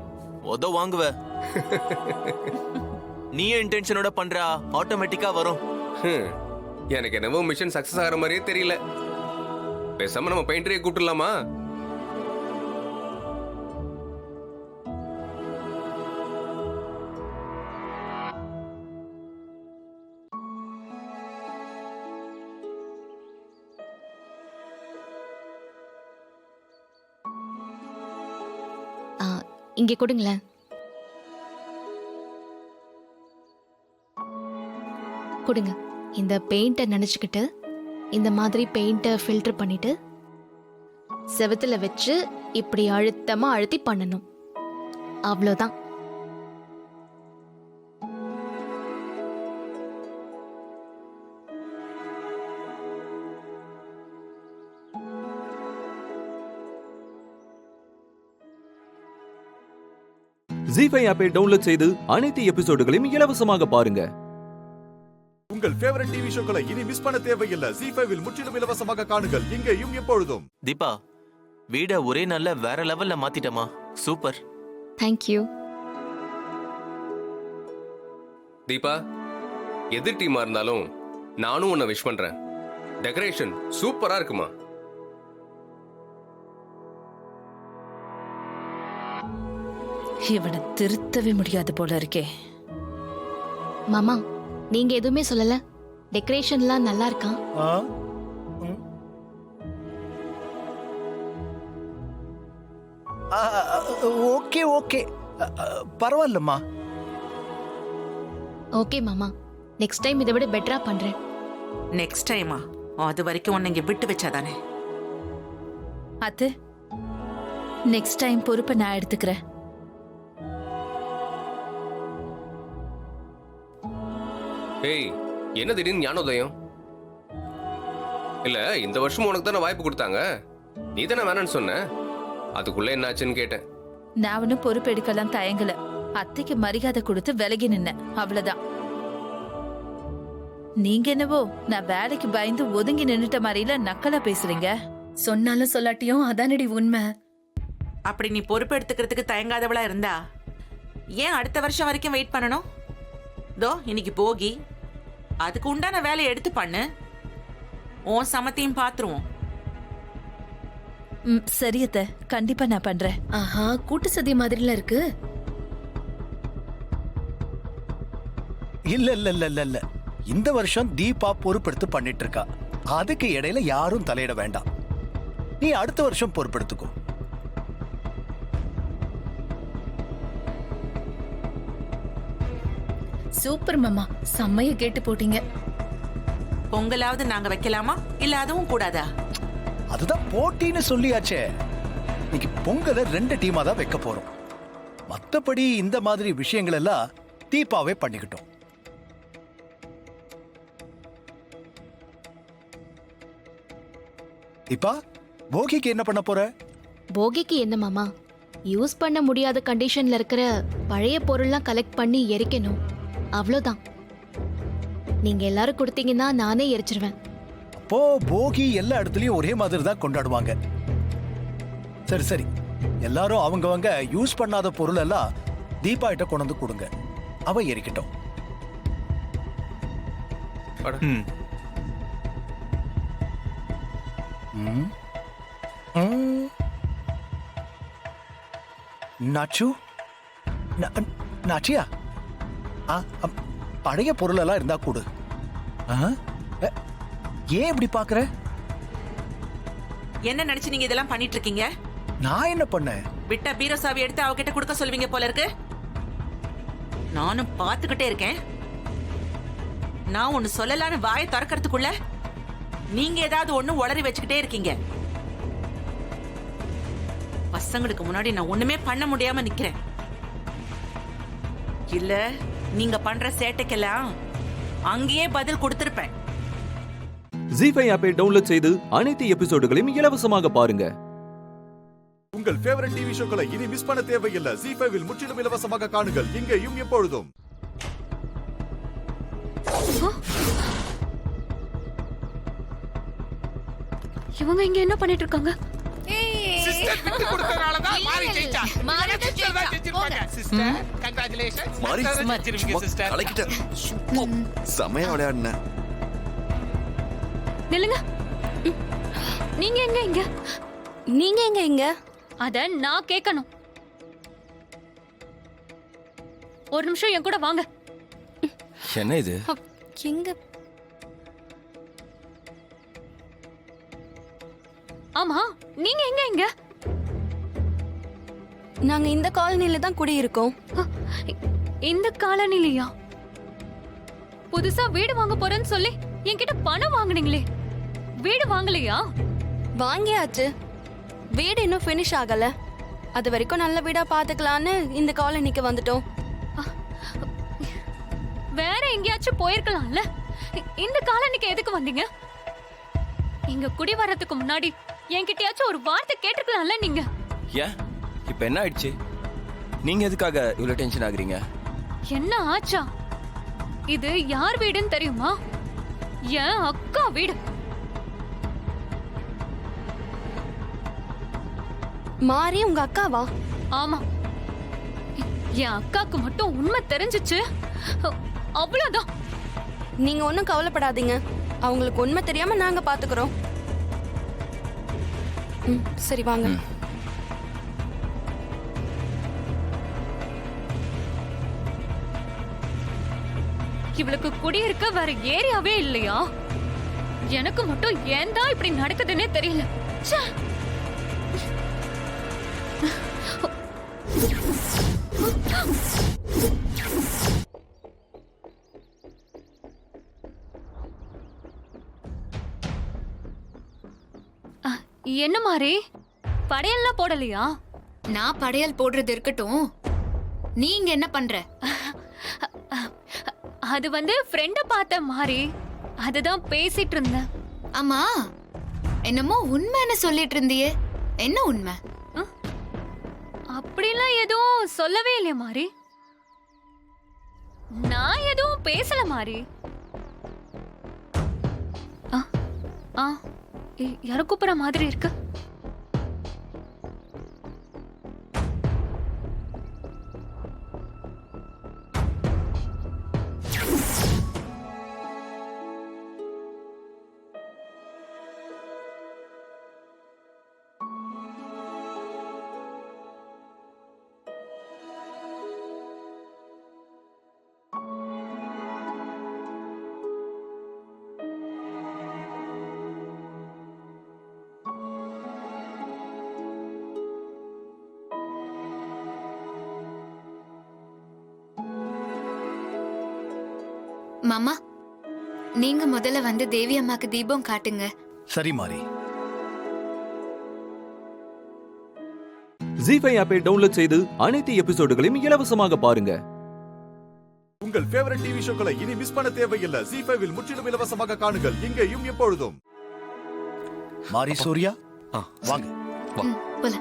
உத வாங்குவ. நீயே இன்டென்ஷனோட பண்றா, ஆட்டோமேட்டிக்கா வரும். எனக்கு என்னவோ மிஷன் சக்சஸ் ஆகிற மாதிரியே தெரியல. பேசாம நம்ம பெயிண்டரையே கூப்பிடலாமா? இங்கே கொடுங்களேன். கொடுங்க. இந்த பெயிண்ட்டை நினச்சிக்கிட்டு இந்த மாதிரி பெயிண்ட்டை ஃபில்டர் பண்ணிட்டு செவத்துல வச்சு இப்படி அழுத்தமா அழுத்தி பண்ணணும். அவ்வளோதான். ZEE5 ஆப்பை டவுன்லோட் செய்து அனைத்து எபிசோடுகளையும் இலவசமாக பாருங்க. உங்கள் ஃபேவரட் டிவி ஷோக்களை இனி மிஸ் பண்ண தேவையில்லை. ZEE5 முற்றிலும் இலவசமாக காணுங்கள், இங்கேயும் எப்பொழுதும். தீபா, வீட ஒரே நாள்ல வேற லெவல்ல மாத்திட்டமா. சூப்பர். தேங்க்யூ. தீபா, எதிர் டீமா இருந்தாலும் நானும் உன்னை விஷ் பண்றேன். டெக்கரேஷன் சூப்பரா இருக்குமா. இவனை திருத்தவே முடியாது போல இருக்கே. மாமா, நீங்க எதுவுமே சொல்லல. டெக்கரேஷன்லாம் நல்லா இருக்கா? ஓகே ஓகே, பரவாயில்லம்மா. ஓகே மாமா, நெக்ஸ்ட் டைம் இதை விட பெட்டரா பண்றேன். நெக்ஸ்ட் டைமா? அது வரைக்கும் உன்னை இங்க விட்டு வச்சாதானே. அத்து, நெக்ஸ்ட் டைம் பொறுப்பை நான் எடுத்துக்கிறேன். ஏய், என்ன திடீர்னு ஞானோதயம்? இல்ல, இந்த வருஷம் உனக்கு தானே வாய்ப்பு கொடுத்தாங்க, நீ தானே வேணான்னு சொன்ன. அதுக்குள்ள என்னாச்சுன்னு கேட்டேன். நான் ஒன்னும் பொறுப்பு எடுக்கலாம் தயங்கல. அத்தைக்கு மரியாதை கொடுத்து விலகி நின்ன, அவ்வளவுதான். நீங்க என்னவோ நான் வேலைக்கு பயந்து ஒதுங்கி நின்னுட்ட மாதிரில நக்கலா பேசுறீங்க. சொன்னாலும் சொல்லாட்டியும் அதானடி உண்மை. அப்படி நீ பொறுப்பு எடுத்துக்கிறதுக்கு தயங்காதவளா இருந்தா ஏன் அடுத்த வருஷம் வரைக்கும் வெயிட் பண்ணணும்? தோ இன்னைக்கு போகி, அதுக்கு உண்டான வேலையை எடுத்து பண்ணு. உன் சமத்தையும் பாத்துருவோம். சரியத்த, கண்டிப்பா நான் பண்றேன். ஆஹா, கூட்டு சதி மாதிரில இருக்கு. இல்ல இல்ல இல்ல இல்ல இல்ல, இந்த வருஷம் தீபா பொறுப்பெடுத்து பண்ணிட்டு இருக்கா. அதுக்கு இடையில யாரும் தலையிட வேண்டாம். நீ அடுத்த வருஷம் பொறுப்பெடுத்துக்கோ. சூப்பர் மாமா, செம்மைய கேட்டு போட்டீங்க. பொங்கலாவது நாங்க வைக்கலாமா, இல்ல அதுவும் கூடாதா? அதுதான் போட்டின்னு சொல்லியாச்சே. இன்னைக்கு பொங்கலை 2 டீமா தான் வைக்க போறோம். மத்தபடி இந்த மாதிரி விஷயங்கள் எல்லாம் தீபாவே பண்ணிக்கிட்டோம். இப்பா போகிக்கு என்ன பண்ண போற? போகிக்கு என்ன மாமா, யூஸ் பண்ண முடியாத கண்டிஷன்ல இருக்கிற பழைய பொருள்லாம் கலெக்ட் பண்ணி எரிக்கணும், அவ்வளோதான். நீங்க எல்லாரும் கொடுத்தீங்கன்னா நானே எரிச்சிருவேன். அப்போ போகி எல்லா இடத்துலயும் ஒரே மாதிரி தான் கொண்டாடுவாங்க. சரி சரி, எல்லாரும் அவங்கவங்க யூஸ் பண்ணாத பொருள் எல்லாம் தீபா கிட்ட கொண்டு வந்து கொடுங்க, அவ எரிக்கட்டும். நாச்சு நாச்சியா, பழைய பொருள் எல்லாம் இருந்தா கொடு. ஏன் இப்படி பாக்குற? என்ன நினைச்சு நீங்க இதெல்லாம் பண்ணிட்டு இருக்கீங்க? நான் என்ன பண்ணேன்? விட்ட பீரோ சாவி எடுத்து அவகிட்ட கொடுக்க சொல்வீங்க போல இருக்கு. நானும் பாத்துக்கிட்டே இருக்கேன். நான் ஒண்ணு சொல்லலான்னு வாயை திறக்கிறதுக்குள்ள நீங்க ஏதாவது ஒண்ணு உளறி வச்சுக்கிட்டே இருக்கீங்க. பசங்களுக்கு முன்னாடி நான் ஒண்ணுமே பண்ண முடியாம நிக்கிறேன். இல்ல நீங்க பண்ற சேட்டைக்கெல்லாம் அங்கேயே பதில் கொடுத்திருப்பேன். ஜி5 ஆப்பை டவுன்லோட் செய்து அனைத்து எபிசோடுகளையும் இலவசமாக பாருங்க. உங்கள் ஃபேவரட் டிவி ஷோக்களை இனி மிஸ் பண்ண தேவையில்லை. ஜி5 முற்றிலும் இலவசமாக காணுங்கள், இங்கேயும் எப்பொழுதும். இவங்க இங்க என்ன பண்ணிட்டு இருக்காங்க? சிஸ்டர் விட்டு கொடுத்தனால தான் மாறி ஜெயிச்சா. மாறி ஜெயிச்சா ஜெயிச்சிருப்பாங்க. Sister congratulations. மாறி ஜெயிச்சிருக்கீங்க சிஸ்டர். கலக்கிட்ட செமையா விளையாடுன. நில்லுங்க. நீங்க எங்க இங்க? நீங்க எங்க இங்க? அத நான் கேட்கணும். ஒரு நிமிஷம் என் கூட வாங்க. என்ன இது? எங்க? ஆமா, நீங்க எங்க இங்க? நாங்க இந்த காலனில தான் குடியிருக்கோம். இந்த காலனிலையா? புதுசா வீடு வாங்க போறேன்னு சொல்லி என்கிட்ட பணம் வாங்குனீங்களே, வீடு வாங்கலையா? வாங்கியாச்சு, வீடு இன்னும் ஃபினிஷ் ஆகல. அது வரைக்கும் நல்ல வீடா பாத்துக்கலான்னு இந்த காலனிக்கு வந்துட்டோம். வேற எங்கேயாச்சும் போயிருக்கலாம்ல. இந்த காலனிக்கு எதுக்கு வந்தீங்க? இங்க குடி வர்றதுக்கு முன்னாடி என்கிட்டயாச்சும் ஒரு வார்த்தை கேட்டிருக்கலாம்ல நீங்க. ஏன் இப்ப என்ன ஆயிடுச்சு? நீங்க எதுக்காக இவ்வளவு டென்ஷன் ஆகுறீங்க? என்ன ஆச்சா? இது யார் வீடுன்னு தெரியுமா? என் அக்கா வீடு. மாறி உங்க அக்காவா? ஆமா, என் அக்காக்கு மட்டும் உண்மை தெரிஞ்சிச்சு, அவ்வளவுதான். நீங்க ஒன்னும் கவலைப்படாதீங்க, அவங்களுக்கு உண்மை தெரியாம நாங்க பாத்துக்கிறோம். சரி வாங்க. இவளுக்கு குடியிருக்க வேற ஏரியாவே இல்லையா? எனக்கு மட்டும் ஏன் தான் இப்படி நடக்குதுன்னே தெரியல. ச்சே. என்ன மாதிரி படையல்லாம் போடலையா? நான் படையல் போடுறது இருக்கட்டும், நீங்க என்ன பண்ற? அது வந்து ஃப்ரெண்ட பார்த்த மாதிரி, அதுதான் பேசிட்டு இருந்தேன். ஆமா, என்னமோ உண்மைன்னு சொல்லிட்டு இருந்தியே, என்ன உண்மை? அப்படிலாம் எதுவும் சொல்லவே இல்லையா மாறி? நான் எதுவும் பேசல மாறி. யாரோ கூப்பிடுற மாதிரி இருக்கு. மாமா, நீங்க முதல்ல வந்து தேவி அம்மாக்கு தீபம் காட்டுங்க. சரி மாறி. ஜி5 ஆப்பை டவுன்லோட் செய்து அனைத்து எபிசோடுகளையும் இலவசமாக பாருங்க. உங்கள் ஃபேவரட் டிவி ஷோக்களை இனி மிஸ் பண்ண தேவையில்லை. ஜி5 முற்றிலும் இலவசமாக காணுங்கள், இங்கேயும் எப்பொழுதும். மாரி சூர்யா வாங்க. போல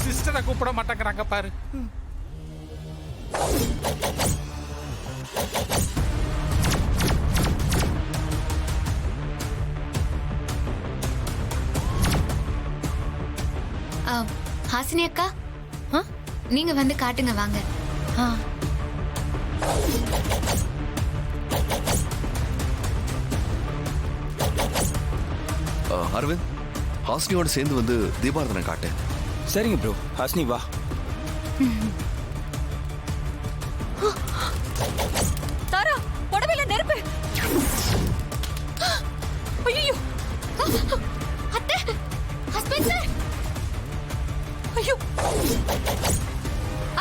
சிஸ்டரை கூப்பிட மாட்டேங்கிறாங்க பாரு. ஹாசினி அக்கா, நீங்க வந்து காட்டுங்க வாங்க. அரவிந்த், ஹாஸ்னியோட சேர்ந்து வந்து தீபாரதனை காட்டு. சரிங்க ப்ரோ. ஹாஸ்னி வா. தாரா, புடவையில நெருப்பு. ஐயோ அத்தை, ஹஸ்பண்ட் சார். ஐயோ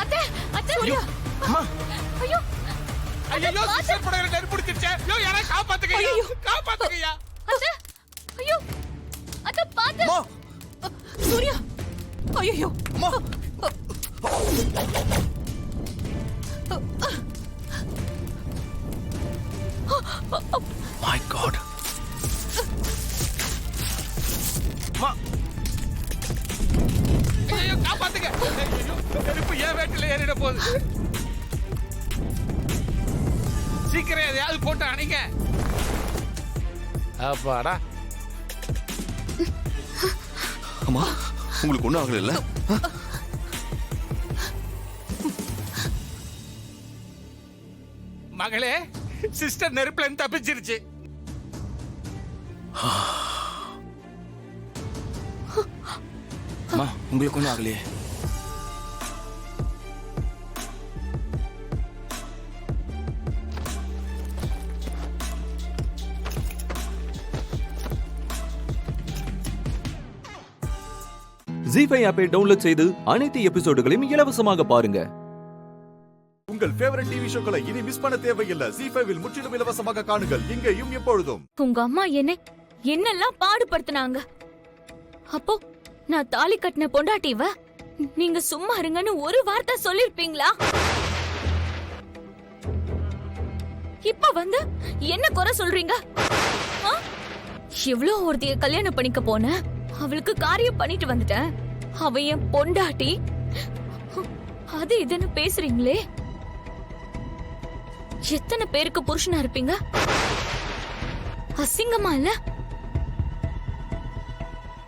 அத்தை, அத்தை சூர்யா. அம்மா. ஐயோ ஐயோ, சிஸ்டர் புடவையில நெருப்பு பிடிச்சிருச்சே. ஐயோ, யாரை காப்பாத்துங்க. ஐயோ, காப்பாத்துங்கயா. அத்தை, ஐயோ அத்தை பாத்து. சூர்யா. ஐயோ அம்மா. My God. ஐயோ, காப்பாத்துங்க. ஐயோ, நெருப்பு ஏன் வேட்டில ஏறிட போகுது. சீக்கிரம் எதையாவது போட்டு அணைங்க. அப்பாடா. அம்மா, உங்களுக்கு ஒண்ணும் ஆகல இல்ல? மகளே, சிஸ்டர் நெருப்புல இருந்து தப்பிச்சிருச்சு. அம்மா, உங்களுக்கு ஒன்றும் ஆகலையே? ஜி5 ஆப்பை டவுன்லோட் செய்து அனைத்து எபிசோடுகளையும் இலவசமாக பாருங்க. உங்கள் ஃபேவரட் டிவி ஷோக்களை இனி மிஸ் பண்ண தேவையில்லை. ஜி5 முற்றிலும் இலவசமாக காணுங்கள் இங்கேயும் எப்பொழுதும். உங்க அம்மா என்னெல்லாம் பாடுபடுத்தினாங்க. அப்போ நான் தாலி கட்டின பொண்டாட்டிவ நீங்க சும்மா இருங்கன்னு ஒரு வார்த்தை சொல்லிருப்பீங்களா? இப்ப வந்து என்ன குறை சொல்றீங்க? எவ்வளோ ஒருத்தைய கல்யாணம் பண்ணிக்க போன, அவளுக்கு காரியம் பண்ணிட்டு வந்துட்டேன். அவ என் பொண்டாட்டி, அது இதுன்னு பேசுறீங்களே. எத்தனை பேருக்கு புருஷனா இருப்பீங்க? அசிங்கமா இல்ல?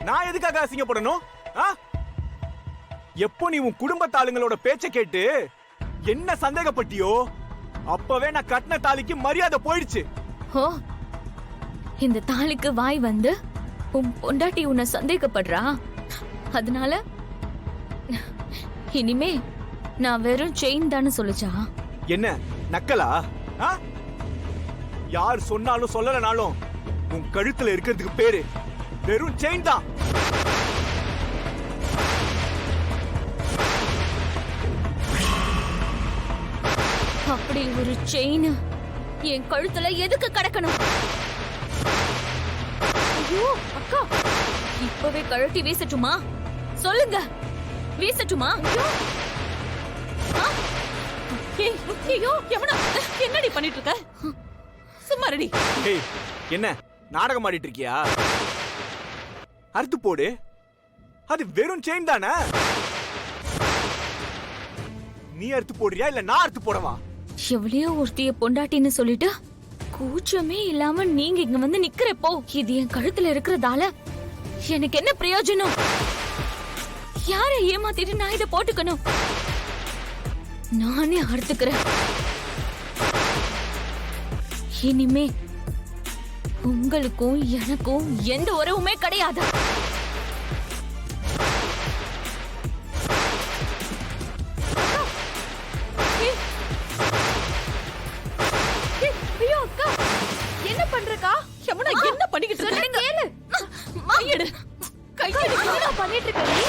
நான் எதுக்காக அசிங்கப்படணும்? எப்போ நீ உன் குடும்பத்தாளுங்களோட பேச்ச கேட்டு என்ன சந்தேகப்பட்டியோ அப்பவே நான் கட்டின தாலிக்கு மரியாதை போயிடுச்சு. ஓ, இந்த தாலிக்கு வாய் வந்து உன் பொண்டாட்டி உன்னை சந்தேகப்படுறா. அதனால இனிமே நான் வெறும் செயின் தானே சொல்லுச்சா? என்ன நக்கலா? யார் சொன்னாலும் சொல்லலனாலும் உன் கழுத்துல இருக்கிறதுக்கு பேரு வெறும் செயின் தான். அப்படி ஒரு செயின் என் கழுத்துல எதுக்கு கிடக்கணும்? ஐயோ அக்கா, இப்பவே கழட்டி வீசட்டுமா? சொல்லுங்க, வீசட்டுமா? ஐயோ யமுனா, என்னடி பண்ணிட்டு இருக்க? சும்மா ரெடி. என்ன நாடகம் ஆடிட்டு இருக்கியா? அறுத்து போடு. அது வெறும் செயின் தானே. நீ அறுத்து போடுறியா இல்ல நான் அறுத்து போடவா? எவ்வளோ ஒருத்திய பொண்டாட்டின்னு சொல்லிட்டு கூச்சமே இல்லாம நீங்க இங்க வந்து நிக்கிறப்போ இது என் கழுத்துல இருக்கிறதால எனக்கு என்ன பிரயோஜனம்? யாரை ஏமாத்திட்டு நான் இதை போட்டுக்கணும்? நானே அறுத்துக்கிறேன். இனிமே உங்களுக்கும் எனக்கும் எந்த உறவுமே கிடையாது. ஐயோ அக்கா, என்ன பண்றக்கா? யமுனா என்ன பண்ணிக்கிட்டு இருக்க? கேளு. கையெடு. கையெடு. என்ன பண்ணிட்டு இருக்க நீ?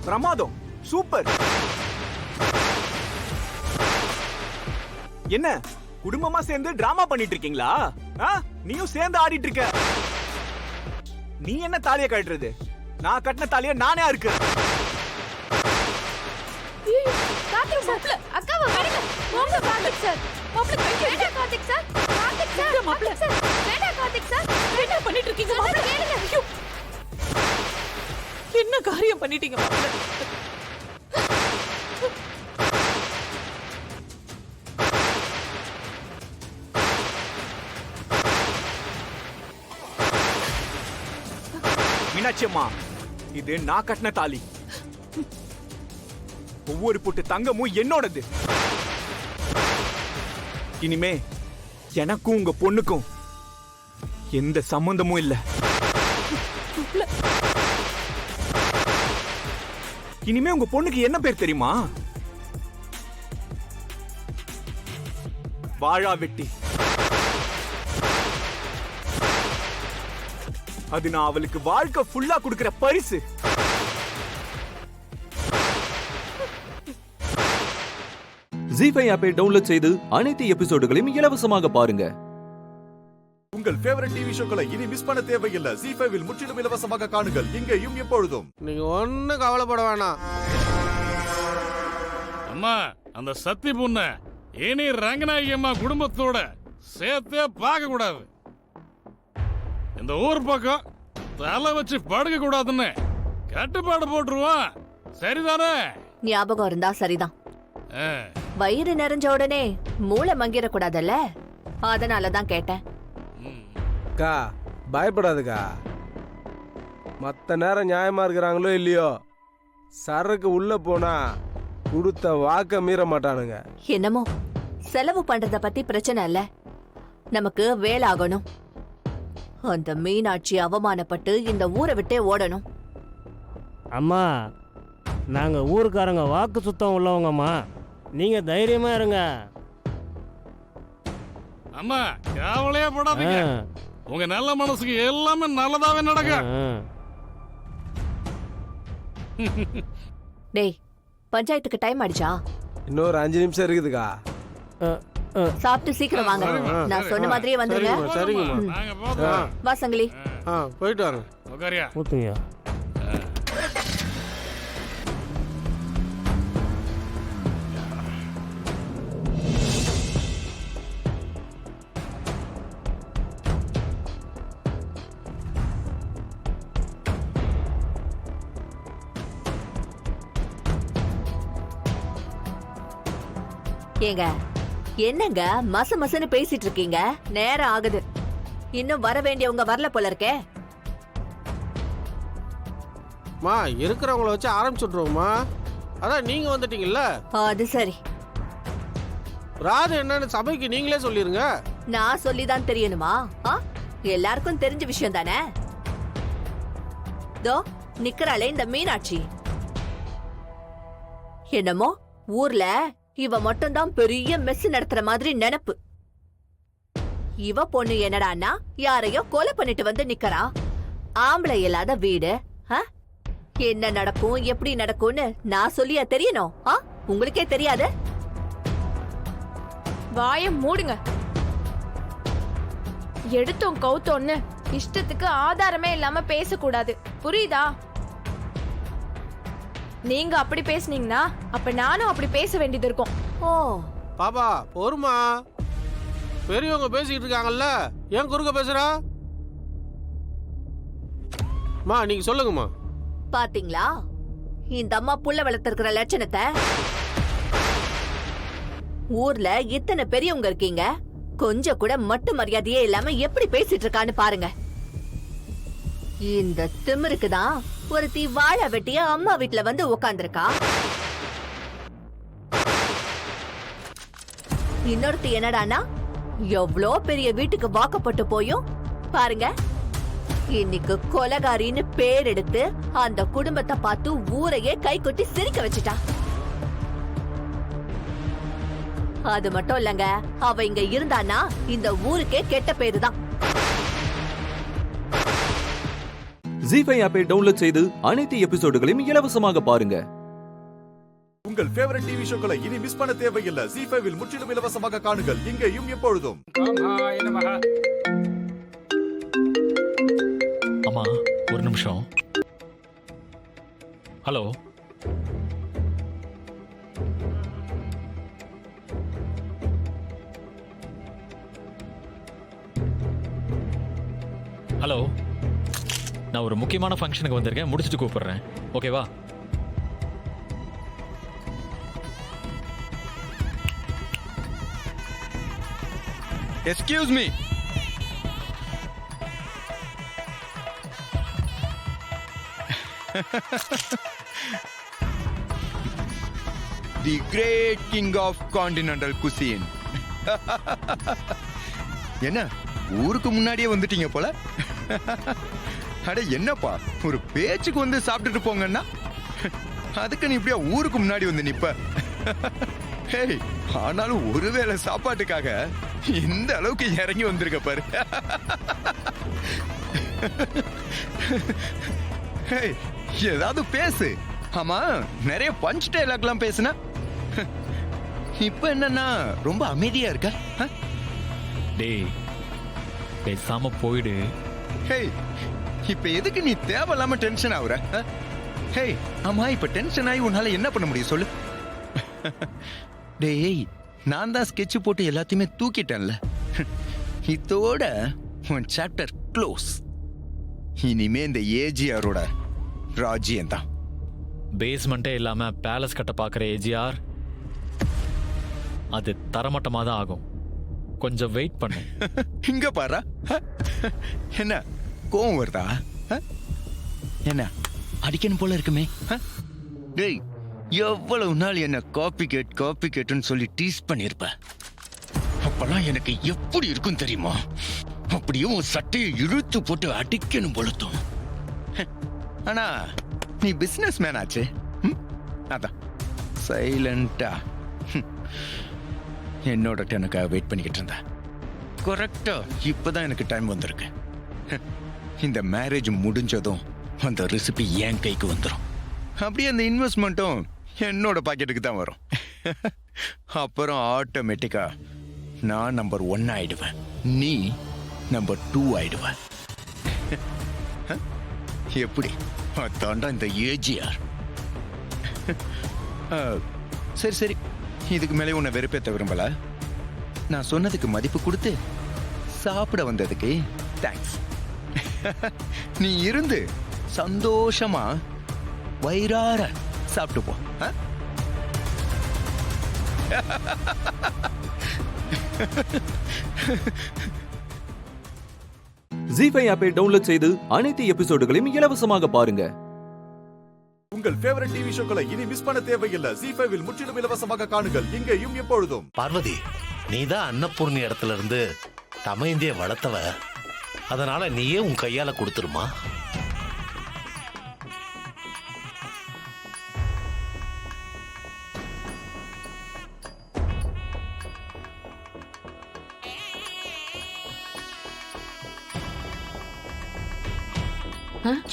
பிரமாதம், சூப்பர். என்ன குடும்பமா சேர்ந்து டிராமா பண்ணிட்டு இருக்கீங்களா? நீயும் சேர்ந்து ஆடிட்டு இருக்க. நீ என்ன தாலிய கட்டுறது? நான் கட்டின தாலிய நானே இருக்கு. கார்த்திக் சார், அக்காவை விடுங்க. போங்க கார்த்திக் சார். மாப்ள கையெடு. கார்த்திக் சார். கார்த்திக் சார். மாப்ள சார். வேடா கார்த்திக் சார். என்ன பண்ணிட்டு இருக்கீங்க மாப்ள? கேளுங்க. ஐயோ. என்ன காரியம் பண்ணிட்டீங்க மாப்ள? மீனாட்சியம்மா, இது நான் கட்டின தாலி. ஒவ்வொரு பொட்டு தங்கமும் என்னோடது. இனிமே எனக்கும் உங்க பொண்ணுக்கும் எந்த சம்பந்தமும் இல்ல. இனிமே உங்க பொண்ணுக்கு என்ன பேர் தெரியுமா? வாழா வெட்டி. அது நான் அவளுக்கு வாழ்க்கை ஃபுல்லா கொடுக்கிற பரிசு. ஜீ5 ஆப்பை டவுன்லோட் செய்து அனைத்து எபிசோடுகளையும் இலவசமாக பாருங்க. உங்கள் ஃபேவரட் டிவி ஷோக்களை இனி மிஸ் பண்ண தேவையில்லை. ஜீ5 முற்றிலும் இலவசமாக காணுங்கள் இங்கேயும் எப்பொழுதும். நீங்க ஒன்னும் கவலைப்பட வேணாம். அம்மா, அந்த சத்தி பொண்ண இனி ரங்கநாயகி அம்மா குடும்பத்தோட சேர்த்தே பார்க்க கூடாது. இந்த ஊர் பக்கம் தலை வச்சு படுக்க கூடாதுன்னு கட்டுப்பாடு போட்டுருவான். சரிதானே? ஞாபகம் இருந்தா சரிதான். வயிறு நிறைஞ்ச உடனே மூளை மங்கிர கூடாதுல்ல, அதனாலதான் கேட்டேன். அக்கா பயப்படாதுக்கா. மத்த நேரம் நியாயமா இருக்கிறாங்களோ இல்லையோ, சரக்கு உள்ள போனா கொடுத்த வாக்க மீற மாட்டானுங்க. என்னமோ செலவு பண்றத பத்தி பிரச்சனை இல்ல, நமக்கு வேலை ஆகணும். அந்த மீனாட்சி அவமானப்பட்டு இந்த ஊரை விட்டே ஓடணும். அம்மா, நாங்க ஊருக்காரங்க வாக்கு சுத்தம் உள்ளவங்கம்மா, நீங்க தைரியமா இருங்க. அம்மா கவலையே படாதீங்க. உங்க நல்ல மனசுக்கு எல்லாமே நல்லதாவே நடக்கும். டேய், பஞ்சாயத்துக்கு டைம் ஆயிடுச்சா? இன்னொரு 5 நிமிஷம் இருக்குதுக்கா. சாப்பிட்டு சீக்கிரம் வாங்க. நான் சொன்ன மாதிரியே வந்துருங்க. சரிங்கம்மா. வா சங்கிலி. போயிட்டு வாங்க. உட்காரியா. ஊத்துங்க. ஏங்க, என்னங்க மச மசன்னு பேசிட்டு இருக்கீங்க? நேரம் ஆகுது, இன்னும் வர வேண்டியவங்க வரல போல இருக்கே. மா, இருக்கிறவங்கள வச்சு ஆரம்பிச்சுட்ருவோமா? அதான் நீங்க வந்துட்டீங்கல்ல. அது சரி. ராது என்னன்னு சபைக்கு நீங்களே சொல்லிருங்க. நான் சொல்லிதான் தெரியணுமா? எல்லாருக்கும் தெரிஞ்ச விஷயம் தானே. தோ நிக்கிறாளே இந்த மீனாட்சி. என்னமோ ஊர்ல இவ மட்டும்தான் பெரிய மெஸ் நடத்துற மாதிரி நினைப்பு. இவ பொண்ணு என்னடான்னா யாரையோ கொலை பண்ணிட்டு வந்து நிக்கிறா. ஆம்பளை இல்லாத வீடு. என்ன நடக்கும் எப்படி நடக்கும்னு நான் சொல்லியா தெரியணும்? உங்களுக்கே தெரியாது? வாய மூடுங்க. எடுத்தோம் கவுத்தோன்னு இஷ்டத்துக்கு ஆதாரமே இல்லாம பேசக்கூடாது, புரியுதா? நீங்க அப்படி பேசுனீங்கன்னா அப்ப நானும் அப்படி பேச வேண்டியது இருக்கும். பாப்பா பொறுமா, பெரியவங்க பேசிக்கிட்டு இருக்காங்கல்ல, ஏன் குறுக்க பேசுறா? மா நீங்க சொல்லுங்கம்மா. பாத்தீங்களா இந்த அம்மா புள்ள வளர்த்திருக்கிற லட்சணத்தை? ஊர்ல இத்தனை பெரியவங்க இருக்கீங்க, கொஞ்சம் கூட மட்டு மரியாதையே இல்லாம எப்படி பேசிட்டு இருக்கான்னு பாருங்க. இந்த திமிருக்கு தான் ஒருத்தி வாழை வெட்டிய அம்மா வீட்டுல வந்து உக்காந்துருக்கா. இன்னொருத்தி என்னடானா எவ்வளோ பெரிய வீட்டுக்கு வாக்கப்பட்டு போயும் பாருங்க, இன்னைக்கு கொலகாரின்னு பேர் எடுத்து அந்த குடும்பத்தை பார்த்து ஊரையே கை கொட்டி சிரிக்க வச்சுட்டா. அது மட்டும் இல்லங்க, அவ இங்க இருந்தானா இந்த ஊருக்கே கெட்ட பேரு தான். ஜி5 ஆப்பை டவுன்லோட் செய்து அனைத்து எபிசோடுகளையும் இலவசமாக பாருங்க. உங்கள் ஃபேவரட் டிவி ஷோக்களை இனி மிஸ் பண்ண தேவையில்லை. ஜி5 முற்றிலும் இலவசமாக காணுங்கள், இங்கேயும் எப்பொழுதும். அம்மா ஒரு நிமிஷம். ஹலோ, ஹலோ, நான் ஒரு முக்கியமான ஃபங்க்ஷனுக்கு வந்திருக்கேன், முடிச்சுட்டு கூப்பிடுறேன். ஓகேவா? Excuse me. The great king of continental cuisine. என்ன ஊருக்கு முன்னாடியே வந்துட்டீங்க போல. அட என்னப்பா, ஒரு பேச்சுக்கு வந்து சாப்பிட்டுட்டு போங்கன்னா அதுக்கு நீ இப்படியா ஊருக்கு முன்னாடி வந்து நிப்ப? ஹேய், ஆனாலும் ஒருவேளை சாப்பாட்டுக்காக இந்த அளவுக்கு இறங்கி வந்திருக்க பாரு. ஹேய், ஏதாவது பேசு. ஆமா, நிறைய பஞ்ச் டைலாக்லாம் பேசுனா, இப்ப என்னன்னா ரொம்ப அமைதியா இருக்க. டேய், பேசாம போயிடு. ஹேய், இப்ப எதுக்கு நீ தேவையில்லாம டென்ஷன் ஆகுற? ஹேய், ஆமா, இப்ப டென்ஷன் ஆகி உன்னால என்ன பண்ண முடியும் சொல்லு? டேய், நான் தான் ஸ்கெட்ச் போட்டு எல்லாத்தையுமே தூக்கிட்டேன்ல. இதோட உன் சாப்டர் க்ளோஸ். இனிமே இந்த ஏஜிஆரோட ராஜ்யம் தான். பேஸ்மெண்ட்டே இல்லாம பேலஸ் கட்ட பாக்குற ஏஜிஆர், அது தரமட்டமா தான் ஆகும். கொஞ்சம் வெயிட் பண்ணு. இங்க பாரு. என்ன கோவம் வருதா? என்ன அடிக்கணும் போல இருக்குமே? டேய், எவ்வளவு நாள் என்ன காப்பி கேட்டுன்னு சொல்லி டீஸ் பண்ணிருப்ப. அப்பெல்லாம் எனக்கு எப்படி இருக்கும் தெரியுமா? அப்படியே உன் சட்டையை இழுத்து போட்டு அடிக்கணும் போலத்தும். ஆனா நீ பிசினஸ் மேன் ஆச்சு, அதான் சைலண்டா என்னோட டனுக்காக வெயிட் பண்ணிக்கிட்டு இருந்த. கரெக்டா இப்பதான் எனக்கு டைம் வந்திருக்கு. இந்த மேரேஜ் முடிஞ்சதும் அந்த ரெசிபி என் கைக்கு வந்துடும். அப்படியே அந்த இன்வெஸ்ட்மெண்ட்டும் என்னோட பாக்கெட்டுக்கு தான் வரும். அப்புறம் ஆட்டோமேட்டிக்கா நான் நம்பர் 1 ஆயிடுவேன், நீ நம்பர் 2 ஆயிடுவேன். எப்படி அதாண்டா இந்த ஏஜிஆர். சரி சரி, இதுக்கு மேலே உன்னை வெறுப்பேற்ற விரும்பல. நான் சொன்னதுக்கு மதிப்பு கொடுத்து சாப்பிட வந்ததுக்கு தேங்க்ஸ். நீ இருந்து சந்தோஷமா வயிறார சாப்பிட்டு போ. ஜி5 ஆப்பை டவுன்லோட் செய்து அனைத்து எபிசோடுகளையும் இலவசமாக பாருங்க. உங்கள் ஃபேவரட் டிவி ஷோக்களை இனி மிஸ் பண்ண தேவையில்லை. ஜி5 முற்றிலும் இலவசமாக காணுங்கள், இங்கேயும் எப்பொழுதும். பார்வதி, நீதான் அன்னபூர்ணி இடத்துல இருந்து தமையந்திய வளர்த்தவ. அதனால நீயே உன் கையால கொடுத்துருமா.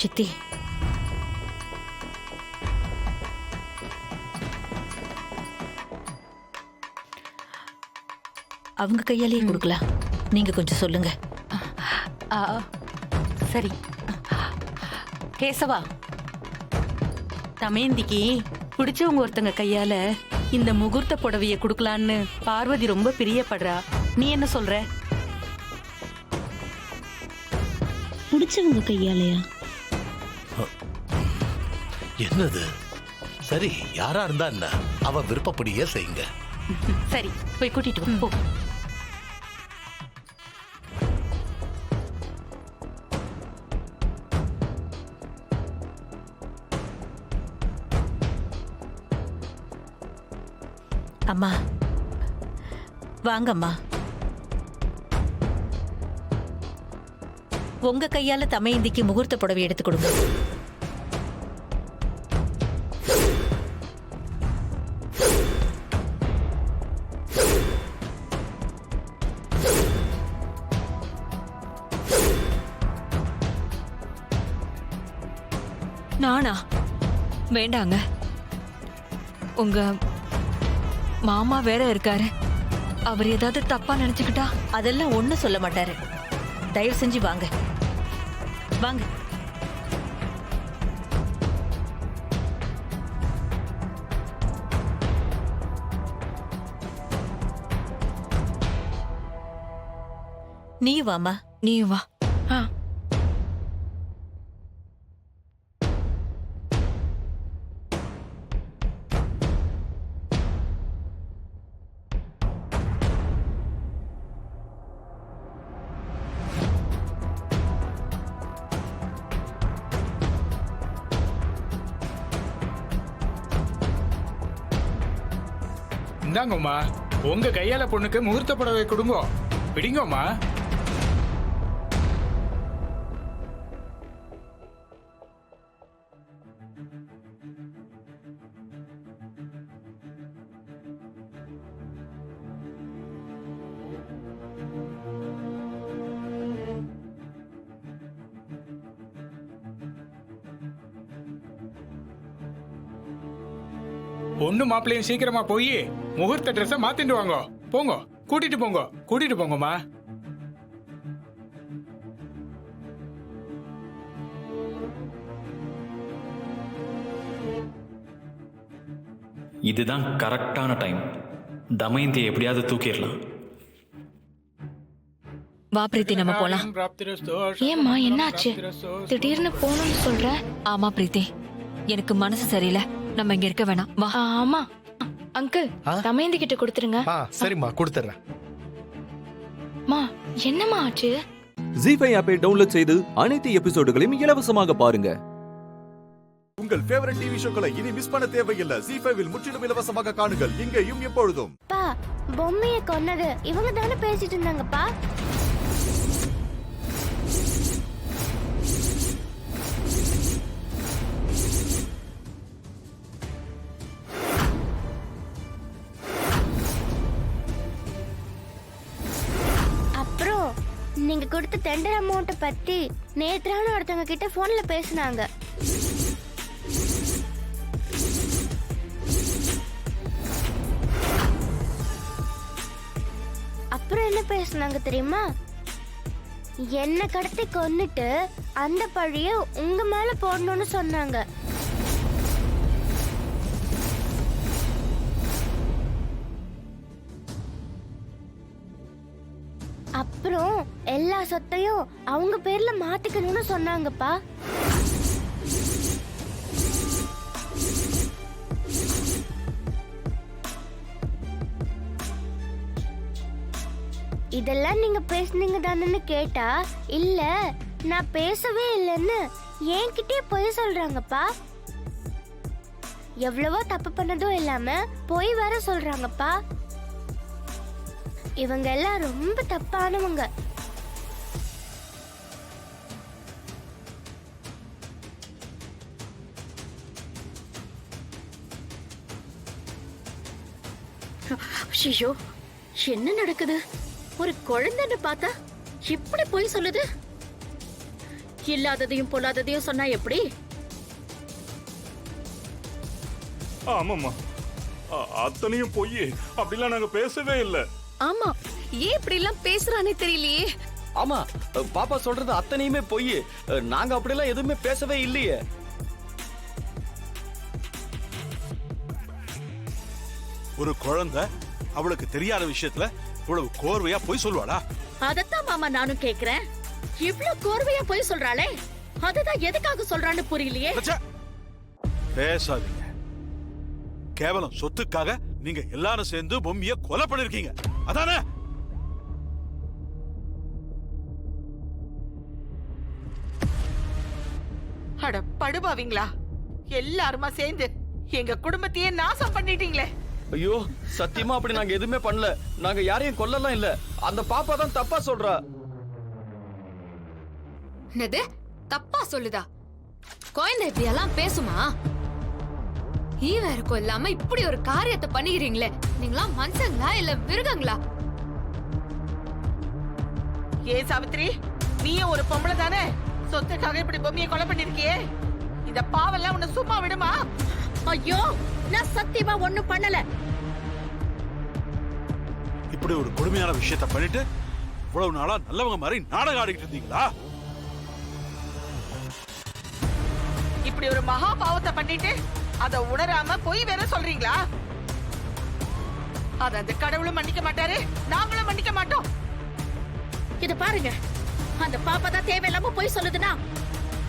சித்தி, அவங்க கையாலேயே கொடுக்கலாம். நீங்க கொஞ்சம் சொல்லுங்க. சரி. கேசவா, தமேந்திக்கு பிடிச்சவங்க ஒருத்தங்க கையால இந்த முகூர்த்த புடவைய குடுக்கலான்னு பார்வதி ரொம்ப பிரியப்படுறா. நீ என்ன சொல்ற? பிடிச்சவங்க கையாலையா? என்னது? சரி, யாரா இருந்தா என்ன, அவ விருப்பப்படியே செய்யுங்க. சரி போய் கூட்டிட்டு வா போ. அம்மா வாங்கம்மா. உங்க கையால தமையந்திக்கு முகூர்த்த புடவை எடுத்து கொடுங்க. நானா? வேண்டாங்க. உங்க மாமா வேற இருக்காரு. அவர் ஏதாவது தப்பா நினைச்சுக்கிட்டா? அதெல்லாம் ஒண்ணும் சொல்ல மாட்டாரு. தயவு செஞ்சு வாங்க வாங்க. நீ வாமா. நீ வா. இந்தாங்கம்மா, உங்க கையால பொண்ணுக்கு முகூர்த்த புடவை கொடுங்க. பிடிங்கம்மா. பொண்ணு மாப்பிள்ளையும் சீக்கிரமா போய் முகூர்த்த ட்ரெஸ் மாத்திட்டு வாங்க. போங்க, கூட்டிட்டு போங்க, கூட்டிட்டு போங்கம்மா. இதுதான் கரெக்டான டைம். தமயந்தியை எப்படியாவது தூக்கிடலாம். வா பிரீத்தி, நம்ம போலாம். ஏம்மா என்னாச்சு? திடீர்னு போகணும்னு சொல்ற? ஆமா பிரீத்தி, எனக்கு மனசு சரியில்லை. நம்ம இங்க இருக்க வேணாம். வா. ஆமா அங்கிள், தமயந்தி கிட்ட கொடுத்துருங்க. சரிம்மா, கொடுத்துறேன். மா என்னம்மா ஆச்சு? ஜீ5 ஆப்பை டவுன்லோட் செய்து அனைத்து எபிசோடுகளையும் இலவசமாக பாருங்க. உங்கள் ஃபேவரட் டிவி ஷோக்களை இனி மிஸ் பண்ண தேவையில்லை. ஜீ5 முற்றிலும் இலவசமாக காணுங்கள், இங்கேயும் எப்பொழுதும். பா, பொம்மையை கொன்னது இவங்க தானே பேசிட்டு இருந்தாங்கப்பா. நீங்க கொடுத்த டெண்டர் அமௌண்ட் பத்தி நேத்ரான ஒருத்தவங்க கிட்ட போன்ல பேசினாங்க. அப்புறம் என்ன பேசினாங்க தெரியுமா? என்ன கடத்தி கொன்னுட்டு அந்த பழிய உங்க மேல போடணும்னு சொன்னாங்க. அப்புறம் எல்லா சொத்தையும் அவங்க பேர்ல மாத்திக்கணும்னு சொன்னாங்கப்பா. இதெல்லாம் நீங்க பேசுனீங்க தானேன்னு கேட்டா, இல்ல நான் பேசவே இல்லைன்னு என்கிட்டயே பொய் சொல்றாங்கப்பா. எவ்வளவோ தப்பு பண்ணதும் இல்லாம பொய் வேற சொல்றாங்கப்பா. இவங்க எல்லாம் ரொம்ப தப்பானவங்க. ஐயோ, என்ன நடக்குது? ஒரு குழந்தைன்னு பார்த்தா இப்படி போய் சொல்லுது. இல்லாததையும் பொல்லாததையும் சொன்னா எப்படி? ஆமாம்மா, அத்தனையும் பொய். அப்படிலாம் நாங்க பேசவே இல்லை. ஆமா, ஏன் இப்படி எல்லாம் பேசுறானே தெரியலையே. ஆமா, பாப்பா சொல்றது அத்தனையுமே பொய். நாங்க அப்படிலாம் எதுவுமே பேசவே இல்லையே. ஒரு குழந்தை அவளுக்கு தெரியாத விஷயத்துல இவ்வளவு கோர்வையா போய் சொல்லுவாளா? அதத்தான் மாமா நானும் கேக்குறேன். இவ்வளவு கோர்வையா போய் சொல்றாளே, அதுதான் எதுக்காக சொல்றான்னு புரியலையே. பேசாதீங்க. கேவலம் சொத்துக்காக நீங்க எல்லாரும் சேர்ந்து பொம்மிய கொலை பண்ணிருக்கீங்க அதானே? அட படுபாவீங்களா, எல்லாருமா சேர்ந்து எங்க குடும்பத்தையே நாசம் பண்ணிட்டீங்களே. ஐயோ சத்தியமா அப்படி நாங்க எதுவுமே பண்ணல. நாங்க யாரையும் கொல்லலாம் இல்ல. அந்த பாப்பா தான் தப்பா சொல்றா. என்னது தப்பா சொல்லுதா? குழந்தை இப்படி எல்லாம் பேசுமா? ஈவருக்கும் இல்லாம இப்படி ஒரு காரியத்தை பண்ணிக்கிறீங்களே, நீங்களா மனுஷங்களா இல்ல மிருகங்களா? ஏ சாவித்ரி, நீயும் ஒரு பொம்பளை தானே? சொத்துக்காக இப்படி பொம்மையை கொலை பண்ணிருக்கியே, இந்த பாவெல்லாம் உன்னை சும்மா விடுமா? ஐயோ, நான் சத்தியமா ஒண்ணும் பண்ணல. இப்படி ஒரு கொடுமையான விஷயத்தை பண்ணிட்டு இவ்வளவு நாளா நல்லவங்க மாதிரி நாடகம் ஆடிக்கிட்டு இருந்தீங்களா? இப்படி ஒரு மகா பாவத்தை பண்ணிட்டு அத உணராம போய் வேற சொல்றீங்களா? அத அந்த கடவுளும் மன்னிக்க மாட்டாரு, நாங்களும் மன்னிக்க மாட்டோம். இது பாருங்க, அந்த பாப்பா தான் தேவையில்லாம போய் சொல்லுதுன்னா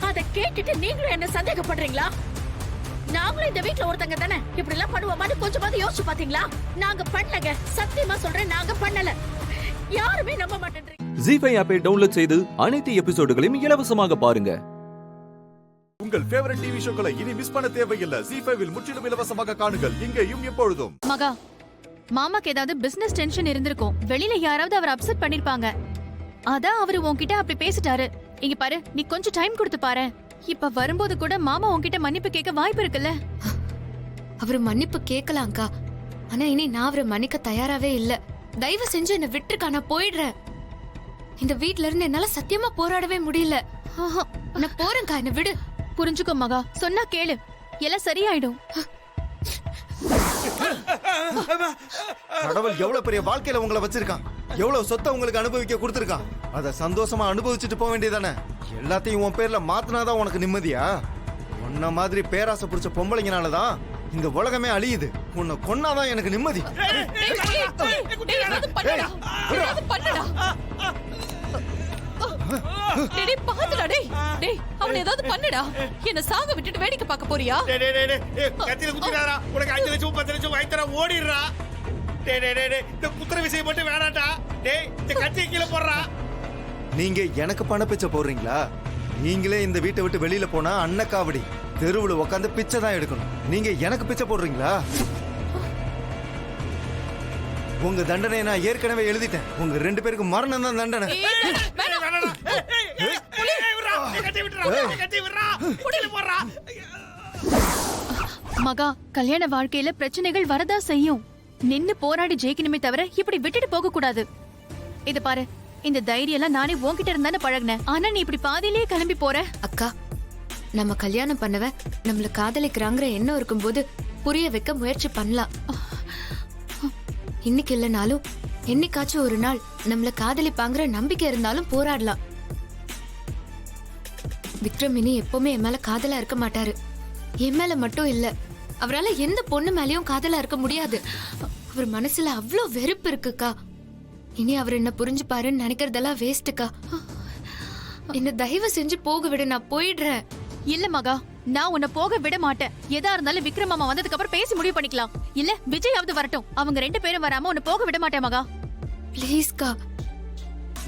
அத கேட்டுட்டு நீங்களும் என்ன சந்தேகப்படுறீங்களா? நாங்களும் இந்த வீட்ல ஒருத்தங்க தானே, இப்படி எல்லாம் பண்ணுவோமான்னு கொஞ்சமாவது யோசிச்சு பாத்தீங்களா? நாங்க பண்ணலங்க, சத்தியமா சொல்றேன், நாங்க பண்ணல. யாருமே நம்ப மாட்டேன்றீங்க. ஜீ5 ஆப்பை டவுன்லோட் செய்து அனைத்து எபிசோடுகளையும் இலவசமாக பாருங்க. உங்கள் ஃபேவரட் டிவி ஷோக்களை இனி மிஸ் பண்ண தேவையில்லை. ஜீ5 முற்றிலும் இலவசமாக காணுங்கள், இங்கேயும் எப்பொழுதும். மகா, மாமாக்கு ஏதாவது பிசினஸ் டென்ஷன் இருந்திருக்கும். வெளியில யாராவது அவர் அப்செட் பண்ணிருப்பாங்க. அதான் அவரு உன்கிட்ட அப்படி பேசிட்டாரு. இங்க பாரு, நீ கொஞ்சம் டைம் கொடுத்து பாரு. இப்ப வரும்போது கூட மாமா உன்கிட்ட மன்னிப்பு கேட்க வாய்ப்பு இருக்குல்ல. அவரு மன்னிப்பு கேட்கலாம்க்கா, ஆனா இனி நான் அவரை மன்னிக்க தயாராவே இல்ல. தயவு செஞ்சு என்ன விட்டுருக்கா, நான் போயிடுறேன். இந்த வீட்ல இருந்து என்னால சத்தியமா போராடவே முடியல. நான் போறேன்க்கா, என்ன விடு. புரிஞ்சுக்கோ மகா, சொன்னா கேளு, எல்லாம் சரியாயிடும். கடவுள் எவ்வளவு பெரிய வாழ்க்கையில உங்களை வச்சிருக்கான், எவ்வளவு சொத்தை உங்களுக்கு அனுபவிக்க கொடுத்திருக்கான். அத சந்தோஷமா அனுபவிச்சுட்டு போக வேண்டியதானே. எல்லாத்தையும் உன் பேர்ல மாத்தினாதான் உனக்கு நிம்மதியா? உன்ன மாதிரி பேராசை பிடிச்ச பொம்பளைங்கனாலதான் இந்த உலகமே அழியுது. உன்னை கொன்னாதான் எனக்கு நிம்மதி. ஏதாவது பண்ணுடா, என்ன சாக விட்டுட்டு வேடிக்கை பார்க்க போறியா? கத்தில குத்திராரா, உனக்கு 5 லட்சம் 10 லட்சம் வாங்கி தர ஓடிடுறா. இந்த குத்துற விஷயம் மட்டும் வேணாட்டா. டேய், இந்த கத்தியை கீழே போடுறா. நீங்க எனக்கு பண பிச்சை போடுறீங்களா? நீங்களே இந்த வீட்டை விட்டு வெளியில போனா அன்னக்காவடி தெருவுல உட்காந்து பிச்சை தான் எடுக்கணும். நீங்க எனக்கு பிச்சை போடுறீங்களா? உங்க தண்டனை நான் ஏற்கனவே எழுதிட்டேன். உங்க 2 பேருக்கு மரணம் தான் தண்டனை. மகா, கல்யாண வாழ்க்கையில பிரச்சனைகள் வரதா செய்யும். நின்னு போராடி ஜெயிக்கணுமே தவிர இப்படி விட்டுட்டு போக கூடாது. இது பாரு, இந்த தைரியம் எல்லாம் நானே உன்கிட்ட இருந்தானே பழகினேன். ஆனா நீ இப்படி பாதியிலேயே கிளம்பி போற. அக்கா, நம்ம கல்யாணம் பண்ணவ நம்மள காதலிக்கிறாங்கிற எண்ணம் இருக்கும்போது புரிய வைக்க முயற்சி பண்ணலாம். இன்னைக்கு இல்லைனாலும் என்னைக்காச்சும் ஒரு நாள் நம்மள காதலிப்பாங்கிற நம்பிக்கை இருந்தாலும் போராடலாம். விக்ரம் இனி எப்பவுமே என் மேல காதலா இருக்க மாட்டாரு. என் மேல மட்டும் இல்ல, அவரால எந்த பொண்ணு மேலயும் காதலா இருக்க முடியாது. அவர் மனசுல அவ்வளோ வெறுப்பு இருக்குக்கா. இனி அவர் என்ன புரிஞ்சுப்பாருன்னு நினைக்கிறதெல்லாம் வேஸ்ட்டுக்கா. என்ன தயவு செஞ்சு போக விட, நான் போயிடுறேன். இல்ல மகா, நான் உன்னை போக விட மாட்டேன். எதா இருந்தாலும் விக்ரம் மாமா வந்ததுக்கு அப்புறம் பேசி முடிவு பண்ணிக்கலாம். இல்ல விஜயாவது வரட்டும், அவங்க 2 பேரும் வராம உன்னை போக விட மாட்டேன் மகா. ப்ளீஸ்கா,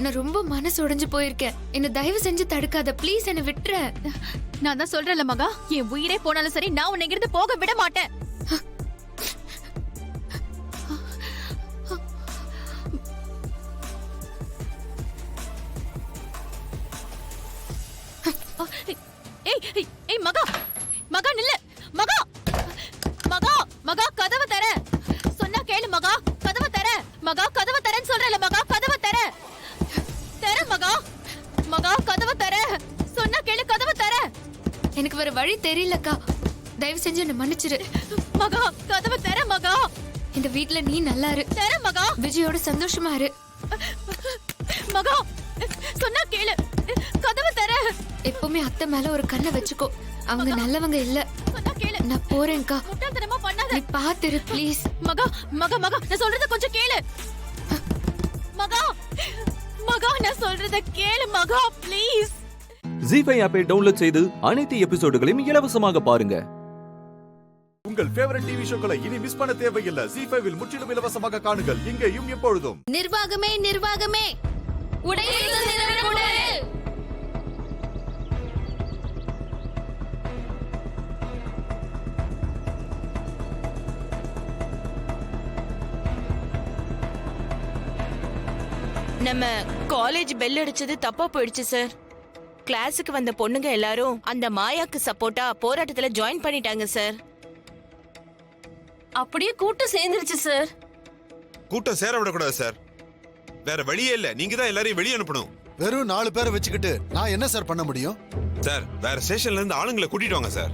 நான் ரொம்ப மனசு உடைஞ்சு போயிருக்கேன். என்ன தயவு செஞ்சு தடுக்காத ப்ளீஸ், என்ன விட்டுற. நான் தான் சொல்றேன்ல மகா, என் உயிரே போனாலும் சரி நான் உன்னை இங்கிருந்து போக விட மாட்டேன். ஏய் மகா, மகா நில்லு. மகா, மகா, மகா கதவை தர. சொன்னா கேளு மகா, கதவை தர. மகா கதவை தரேன்னு சொல்றல மகா, கதவை தர. தர மகா, மகா கதவை தர. சொன்னா கேளு, கதவை தர. எனக்கு வேற வழி தெரியலக்கா, தயவு செஞ்சு என்ன மன்னிச்சிரு. மகா கதவை தர மகா. இந்த வீட்ல நீ நல்லா இரு. தர மகா. விஜயோட சந்தோஷமா இரு. மகா சொன்னா கேளு, கதவை தர. எப்பவுமே அத்தை மேல ஒரு கண்ணை வச்சுக்கோ, அவங்க நல்லவங்க இல்ல. நான் போறேன்க்கா, நீ பாத்துரு ப்ளீஸ். மகா மகா மகா, நான் சொல்றத கொஞ்சம் கேளு. மகா மகா, நான் சொல்றத கேளு மகா ப்ளீஸ். ஜீ5 ஆப்பை டவுன்லோட் செய்து அனைத்து எபிசோடுகளையும் இலவசமாக பாருங்க. உங்கள் ஃபேவரட் டிவி ஷோக்களை இனி மிஸ் பண்ண தேவையில்லை. ZEE5 இல் முற்றிலும் இலவசமாக காணுங்கள் இங்கேயும் எப்பொழுதும். நிர்வாகமே நிர்வாகமே நம்ம காலேஜ் பெல் அடிச்சது தப்பா போயிடுச்சு சார். கிளாஸுக்கு வந்த பொண்ணுங்க எல்லாரும் அந்த மாயாக்கு சப்போர்ட்டா போராட்டத்துல ஜாயின் பண்ணிட்டாங்க சார். அப்படியே கூட்டம் சேர்ந்துருச்சு சார். கூட்டம் சேர விடக்கூடாது சார். வேற வழியே இல்ல. நீங்க தான் எல்லாரையும் வெளியே அனுப்பணும். வெறும் 4 பேரை வச்சுக்கிட்டு நான் என்ன சார் பண்ண முடியும்? சார் வேற ஸ்டேஷன்ல இருந்து ஆளுங்களை கூட்டிட்டு வாங்க சார்.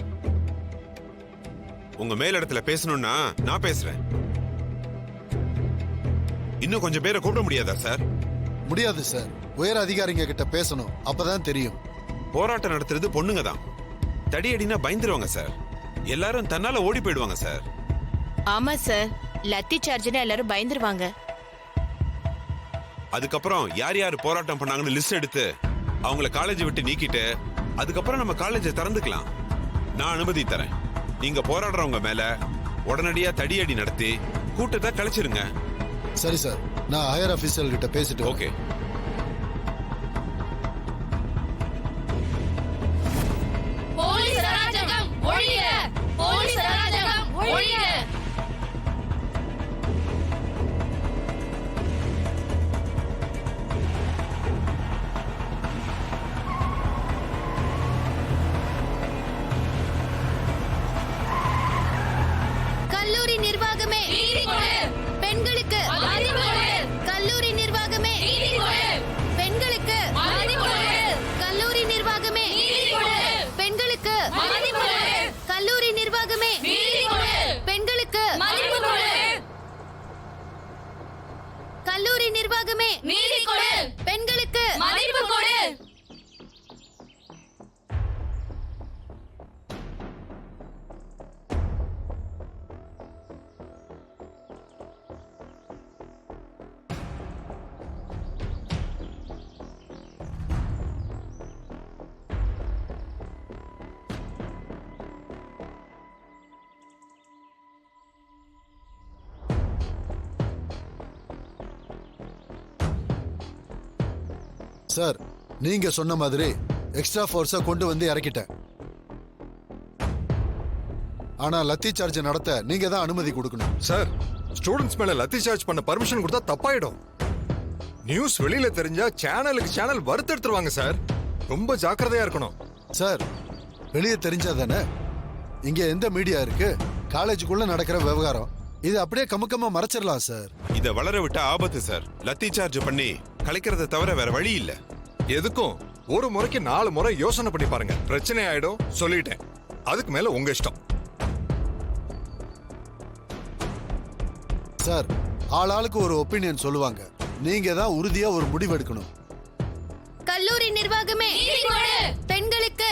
உங்க மேல் இடத்துல பேசணும்னா நான் பேசுறேன். இன்னும் கொஞ்சம் பேரை கூப்பிட முடியாதா சார்? முடியாது சார். உயர் அதிகாரிங்க கிட்ட பேசணும், அப்பதான் தெரியும். போராட்டம் நடத்துறது பொண்ணுங்க தான். தடியடினா பயந்துருவாங்க சார். எல்லாரும் தன்னால ஓடி போயிடுவாங்க சார். ஆமா சார், லத்தி சார்ஜ்னா எல்லாரும் பயந்துருவாங்க. அதுக்கப்புறம் யார் யார் போராட்டம் பண்ணாங்கன்னு லிஸ்ட் எடுத்து அவங்கள காலேஜ் விட்டு நீக்கிட்டு அதுக்கப்புறம் நம்ம காலேஜை திறந்துக்கலாம். நான் அனுமதி தரேன். நீங்க போராடுறவங்க மேல உடனடியா தடியடி நடத்தி கூட்டத்தை கலைச்சிருங்க. சரி சார், நான் ஹையர் ஆபீசர் கிட்ட பேசிட்டு. ஓகே. போலீஸ் அராஜகம் ஒழிய, போலீஸ் அராஜகம் ஒழிய. கல்லூரி நிர்வாகமே பெண்களுக்கு, கல்லூரி நிர்வாகமே பெண்களுக்கு, கல்லூரி நிர்வாகமே பெண்களுக்கு, கல்லூரி நிர்வாகமே பெண்களுக்கு, கல்லூரி நிர்வாகமே பெண்களுக்கு. சார், நீங்க சொன்ன மாதிரி எக்ஸ்ட்ரா ஃபோர்ஸை கொண்டு வந்து இறக்கிட்டேன். ஆனா லத்தி சார்ஜ் நடத்த நீங்க தான் அனுமதி கொடுக்கணும். சார், ஸ்டூடெண்ட்ஸ் மேல லத்தி சார்ஜ் பண்ண பர்மிஷன் கொடுத்தா தப்பாயிடும். நியூஸ் வெளியில தெரிஞ்சா சேனலுக்கு சேனல் வறுத்தெடுத்துருவாங்க சார். ரொம்ப ஜாக்கிரதையா இருக்கணும். சார், வெளியே தெரிஞ்சாதானே? இங்க எந்த மீடியா இருக்கு? காலேஜுக்குள்ள நடக்கிற விவகாரம் இது அப்படியே கமுக்கமா மறைச்சிடலாம் சார். இத வளர விட்டா ஆபத்து சார். லத்தி சார்ஜ் பண்ணி கலைக்கிறத தவிர வேற வழி இல்ல. எதுக்கும் ஒரு முறைக்கு 4 முறை யோசனை பண்ணி பாருங்க. பிரச்சனை ஆயிடும். சொல்லிட்டேன். அதுக்கு மேல உங்க இஷ்டம். சார், ஆளாளுக்கு ஒரு ஒப்பீனியன் சொல்லுவாங்க. நீங்க தான் உறுதியா ஒரு முடிவு எடுக்கணும். கல்லூரி நிர்வாகமே பெண்களுக்கு,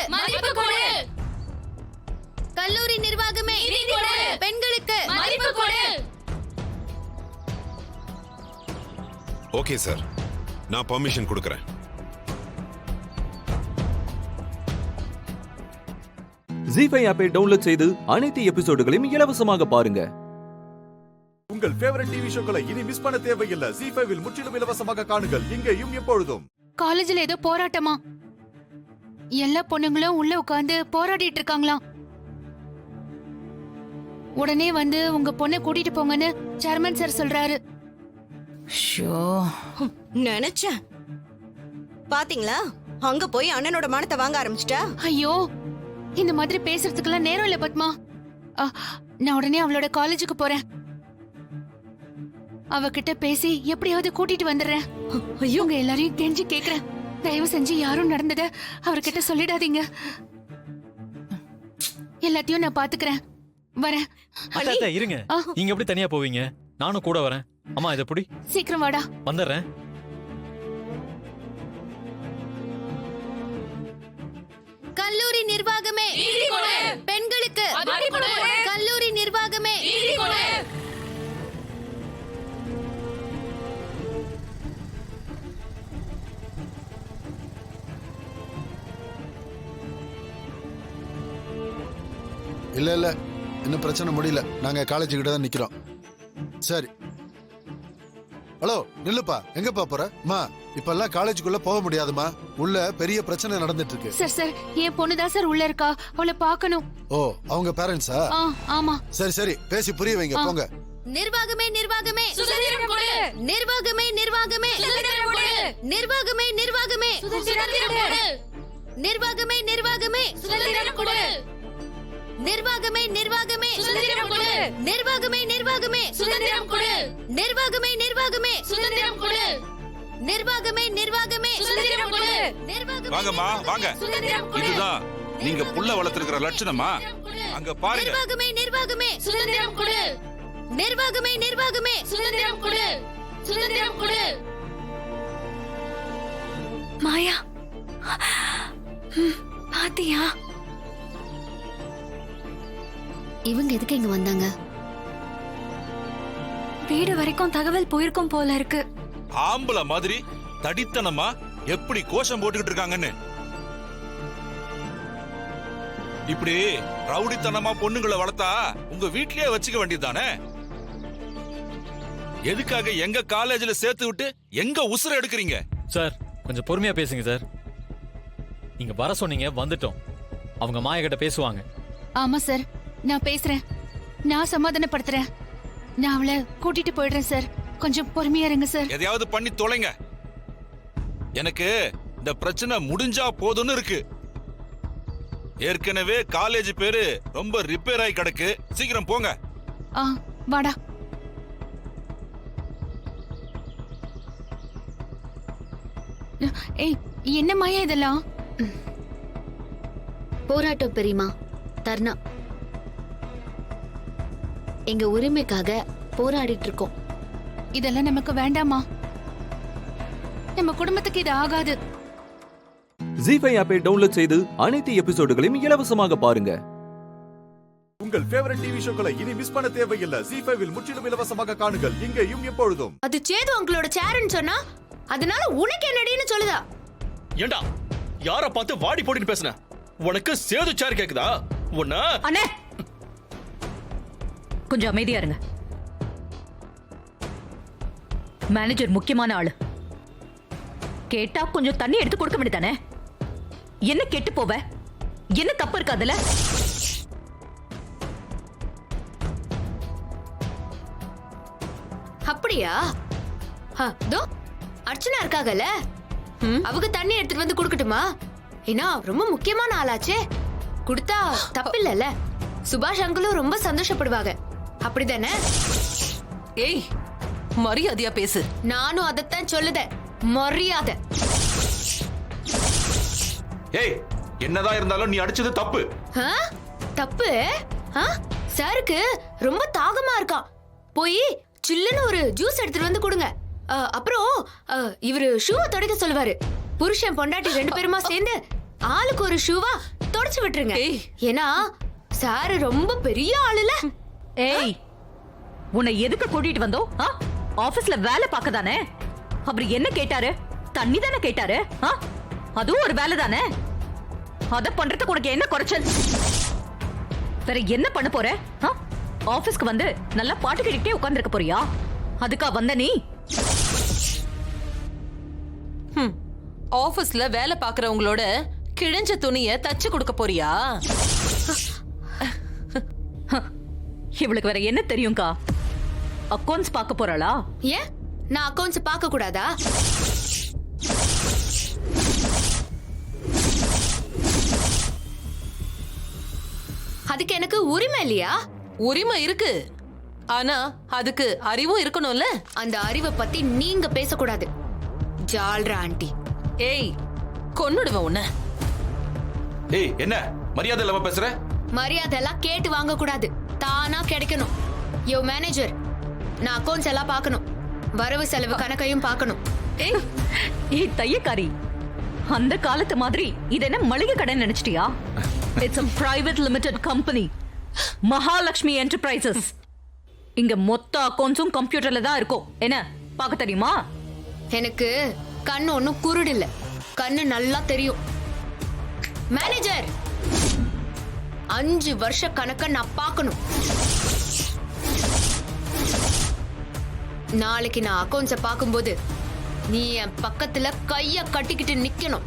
கல்லூரி நிர்வாகமே பெண்களுக்கு. ஓகே சார், நான் பர்மிஷன் கொடுக்கறேன். ZEE5 ஆப்பை டவுன்லோட் செய்து அனைத்து எபிசோடுகளையும் இலவசமாக பாருங்க. உங்கள் ஃபேவரட் டிவி ஷோக்களை இனி மிஸ் பண்ண தேவையில்லை. ZEE5 இல் முற்றிலும் இலவசமாக காணுங்கள் இங்கேயும் எப்பொழுதும். காலேஜ்ல ஏதோ போராட்டமா? எல்லா பொண்ணுங்களும் உள்ள உட்கார்ந்து போராடிட்டு இருக்காங்களாம். உடனே வந்து உங்க பொண்ணை கூட்டிட்டு போங்கன்னு சேர்மன் சார் சொல்றாரு. நினைச்சேன். பாத்தீங்களா, அங்க போய் அண்ணனோட மானத்தை வாங்க ஆரம்பிச்சிட்டா. ஐயோ, இந்த மாதிரி பேசுறதுக்கெல்லாம் நேரம் இல்ல பத்மா. நான் உடனே அவளோட காலேஜுக்கு போறேன். அவகிட்ட பேசி எப்படியாவது கூட்டிட்டு வந்துடுறேன். ஐயோ, உங்க எல்லாரையும் கெஞ்சி கேக்குறேன், தயவு செஞ்சு யாரும் நடந்தத அவர்கிட்ட சொல்லிடாதீங்க. எல்லாத்தையும் நான் பாத்துக்கிறேன். வரேன். இருங்க, நீங்க எப்படி தனியா போவீங்க? நானும் கூட வரேன். அம்மா, இத புடி. சீக்கிரம் வாடா. வந்துடுறேன். கல்லூரி நிர்வாகமே பெண்களுக்கு, கல்லூரி நிர்வாகமே இல்ல இல்ல, இன்னும் பிரச்சனை முடியல. நாங்க காலேஜ் கிட்ட தான் நிக்கிறோம். சரி. ஹலோ நில்லுப்பா, எங்கப்பா போற? மா இப்பெல்லாம் காலேஜுக்குள்ள போக முடியாதுமா, உள்ள பெரிய பிரச்சனை நடந்துட்டு இருக்கு. சார் என் பொண்ணுதான் சார் உள்ள இருக்கா, அவளை பார்க்கணும். ஓ, அவங்க பேரண்ட்ஸா? ஆமா. சரி பேசி புரிய வைங்க, போங்க. நிர்வாகமே சுதந்திரம் கொடு. நிர்வாகமே சுதந்திரம் கொடு. நிர்வாகமே சுதந்திரம் கொடு. நிர்வாகமே சுதந்திரம் கொடு. நிர்வாகமே சுதந்திரம் கொடு. நிர்வாகமே சுதந்திரம் கொடு. நிர்வாகமே சுதந்திரம் கொடு. நிர்வாகமே சுதந்திரம் கொடு. வாங்கம்மா வாங்க. இதுதான் நீங்க புள்ள வளர்த்திருக்கிற லட்சணமா? அங்க பாருங்க. நிர்வாகமே சுதந்திரம் கொடு. நிர்வாகமே சுதந்திரம் கொடு. சுதந்திரம் கொடு. மாயா பாத்தியா? இவங்க எதுக்கு இங்க வந்தாங்க? வீடு வரைக்கும் தகவல் போயிருக்கும் போல இருக்கு. ஆம்பளை மாதிரி தடித்தனமா எப்படி கோஷம் போட்டுக்கிட்டு இருக்காங்கன்னு. இப்படி ரவுடித்தனமா பொண்ணுங்களை வளர்த்தா உங்க வீட்லயே வச்சுக்க வேண்டியதுதானே? எதுக்காக எங்க காலேஜ்ல சேர்த்து விட்டு எங்க உசுர எடுக்கிறீங்க? சார் கொஞ்சம் பொறுமையா பேசுங்க சார். நீங்க வர சொன்னீங்க, வந்துட்டோம். அவங்க மாயா கிட்ட பேசுவாங்க. ஆமா சார், நான் பேசுறேன். நான் சமாதானப்படுத்துறேன். நான் அவளை கூட்டிட்டு போயிடுறேன் சார். கொஞ்சம் பொறுமையா இருங்க சார். எதையாவது பண்ணி தொலைங்க. எனக்கு இந்த பிரச்சனை முடிஞ்சா போதும்னு இருக்கு. ஏற்கனவே காலேஜ் பேரு ரொம்ப ரிப்பேர் ஆகி கிடக்கு. சீக்கிரம் போங்க. வாடா. ஏய், என்ன மாயா இதெல்லாம்? போராட்டம் பெரியமா, தர்ணா. எங்க உரிமைக்காக போராடிட்டு இருக்கோம். இதெல்லாம் நமக்கு வேண்டாமா? நம்ம குடும்பத்துக்கு இது ஆகாது. ஜீ5 ஆப்பை டவுன்லோட் செய்து அனைத்து எபிசோடுகளையும் இலவசமாக பாருங்க. உங்கள் ஃபேவரட் டிவி ஷோக்களை இனி மிஸ் பண்ண தேவையில்லை. ஜீ5 முற்றிலும் இலவசமாக காணுங்கள், இங்கேயும் எப்பொழுதும். அது சேது உங்களோட சேர்ன்னு சொன்னா, அதனால உனக்கு என்னடின்னு சொல்லுதா? ஏண்டா யார பார்த்து வாடி போடின்னு பேசுன? உனக்கு சேது சேர் கேக்குதா? உன்ன அண்ணே கொஞ்சம் அமைதியா இருங்க. மேனேஜர் முக்கியமான ஆளு. கேட்டா கொஞ்சம் தண்ணி எடுத்து கொடுக்க வேண்டியதானே? என்ன கெட்டு போவ? என்ன தப்பு இருக்கு அதுல? அப்படியா? தோ அர்ச்சனா இருக்காங்கல்ல, அவங்க தண்ணி எடுத்துட்டு வந்து குடுக்கட்டுமா? ஏன்னா ரொம்ப முக்கியமான ஆளாச்சே, குடுத்தா தப்பு இல்லல்ல. சுபாஷ் அங்கிளும் ரொம்ப சந்தோஷப்படுவாங்க, அப்படிதானே? ஏய், மரியாதையா பேசு. நானும் அதத்தான் சொல்லுதேன், மரியாதை. ஏய், என்னதான் இருந்தாலும் நீ அடிச்சது தப்பு. தப்பு? சாருக்கு ரொம்ப தாகமா இருக்கான், போய் சில்லுன்னு ஒரு ஜூஸ் எடுத்துட்டு வந்து கொடுங்க. அப்புறம் இவரு ஷூவை துடைக்க சொல்லுவாரு. புருஷன் பொண்டாட்டி 2 பேருமா சேர்ந்து ஆளுக்கு ஒரு ஷூவா தொடச்சு விட்டுருங்க. ஏன்னா சாரு ரொம்ப பெரிய ஆளுல. ஏய், உன்னை எதுக்கு கூட்டிட்டு வந்தோம்? ஆபீஸ்ல வேலை பார்க்கதானே? அப்புறம் என்ன கேட்டாரு? தண்ணி தானே கேட்டாரு? அதுவும் ஒரு வேலை தானே? அத பண்றதுக்கு உனக்கு என்ன குறைச்சல்? வேற என்ன பண்ண போற? ஆபீஸ்க்கு வந்து நல்லா பாட்டு கேட்டுட்டே உட்கார்ந்திருக்க போறியா? அதுக்கா வந்த நீ? ஆபீஸ்ல வேலை பாக்குறவங்களோட கிழிஞ்ச துணிய தச்சு கொடுக்க போறியா? இவளுக்கு வேற என்ன தெரியும்க்கா? அக்கவுண்ட்ஸ் பார்க்க போறாளா? ஏன் நான் அக்கவுண்ட்ஸ் பார்க்க கூடாதா? அதுக்கு எனக்கு உரிமை இல்லையா? உரிமை இருக்கு, ஆனா அதுக்கு அறிவும் இருக்கணும்ல. அந்த அறிவை பத்தி நீங்க பேசக்கூடாது, ஜால்ரா ஆண்டி. ஏய், கொன்னுடுவேன் உன்னை. ஏய், என்ன மரியாதை இல்லாம பேசுற? மரியாதை எல்லாம் கேட்டு வாங்க கூடாது, தானா கிடைக்கணும். யோ மேனேஜர், நான் அக்கவுண்ட்ஸ் எல்லாம் பார்க்கணும், வரவு செலவு கணக்கையும் பார்க்கணும். ஏய் தையக்காரி, அந்த காலத்து மாதிரி இது என்ன மளிகை கடை நினைச்சிட்டியா? It's a private limited company, Mahalakshmi enterprises. இங்க மொத்த அக்கவுண்ட்ஸும் கம்ப்யூட்டர்ல தான் இருக்கும். என்ன பார்க்க தெரியுமா? எனக்கு கண்ணு ஒன்னும் குருடு இல்ல, கண்ணு நல்லா தெரியும். மேனேஜர், 5 வருஷ கணக்க நான் பார்க்கணும். நாளைக்கு நான் அக்கவுண்ட்ஸ பார்க்கும்போது நீ என் பக்கத்துல கைய கட்டிக்கிட்டு நிக்கணும்.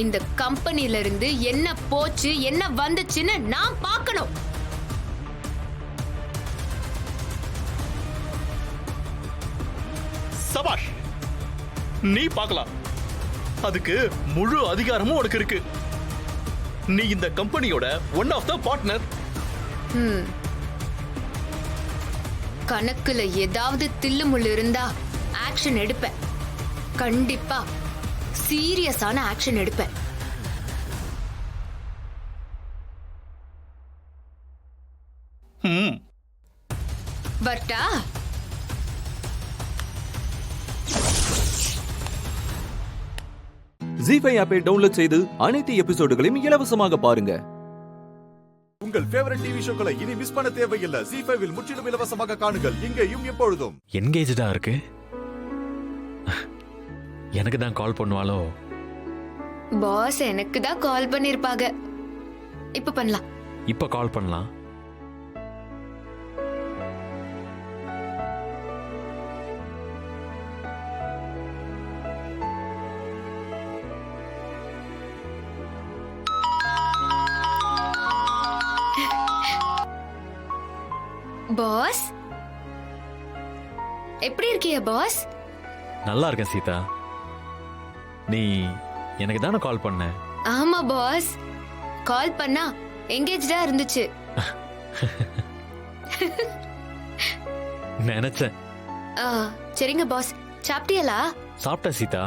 இந்த கம்பெனில இருந்து என்ன போச்சு என்ன வந்துச்சுன்னு நான் பார்க்கணும். சபாஷ், நீ பார்க்கலாம். அதுக்கு முழு அதிகாரமும் உனக்கு இருக்கு. நீ இந்த கம்பெனியோட ஒன் ஆஃப் த பார்ட்னர். கணக்குல ஏதாவது தில்லுமுள்ளு இருந்தா ஆக்ஷன் எடுப்பேன். கண்டிப்பா சீரியஸான ஆக்ஷன் எடுப்பேன். வரட்டா? ஜி5 ஆப்பை டவுன்லோட் செய்து அனைத்து எபிசோடுகளையும் இலவசமாக பாருங்க. உங்கள் ஃபேவரட் டிவி ஷோக்களை இனி மிஸ் பண்ண தேவையில்லை. ஜி5 இல் முற்றிலும் இலவசமாக காணுங்கள் இங்கேயும் எப்பொழுதும். என்கேஜ்டா இருக்கு. எனக்கு தான் கால் பண்ணுவாளோ? பாஸ் எனக்கு தான் கால் பண்ணிருப்பாங்க. இப்ப பண்ணலாம். இப்ப கால் பண்ணலாம். பாஸ் எப்படி இருக்கீங்க பாஸ்? நல்லா இருக்கேன் சீதா. நீ எனக்கு தானே கால் பண்ண? ஆமா பாஸ், கால் பண்ணா எங்கேஜ்டா இருந்துச்சு. நினைச்சேன். சரிங்க பாஸ், சாப்பிட்டியலா? சாப்பிட்டேன் சீதா.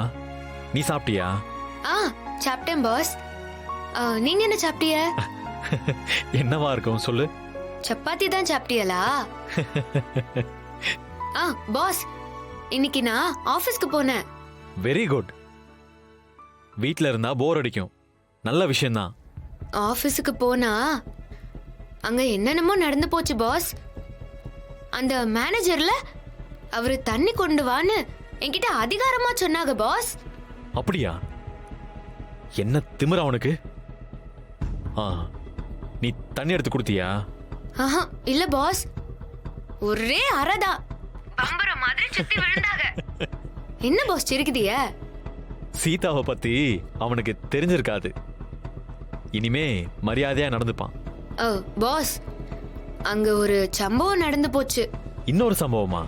நீ சாப்பிட்டியா? சாப்பிட்டேன் பாஸ். நீங்க என்ன சாப்பிட்டிய? என்னவா இருக்கும் சொல்லு. சப்பாத்தி தான் சாப்பிட்டியலா? பாஸ், இன்னைக்கு நான் ஆபீஸ்க்கு போனேன். Very good. வீட்ல இருந்தா போர் அடிக்கும். நல்ல விஷயம்தான். ஆபீஸுக்கு போனா அங்க என்னென்னமோ நடந்து போச்சு பாஸ். அந்த மேனேஜர்ல அவரு தண்ணி கொண்டு வான்னு என்கிட்ட அதிகாரமா சொன்னாங்க பாஸ். அப்படியா? என்ன திமிரா உனக்கு? நீ தண்ணி எடுத்து கொடுத்தியா? இல்ல பாஸ், ஒரே அரதா பம்பர மாதிரி சுத்தி விழுந்தாங்க. என்ன பாஸ் சிரிக்குதிய? சீதாவை பத்தி அவனுக்கு தெரிஞ்சிருக்காது. இனிமே மரியாதையா நடந்துப்பான். பாஸ், அங்க ஒரு சம்பவம் நடந்து போச்சு. இன்னொரு சம்பவமா?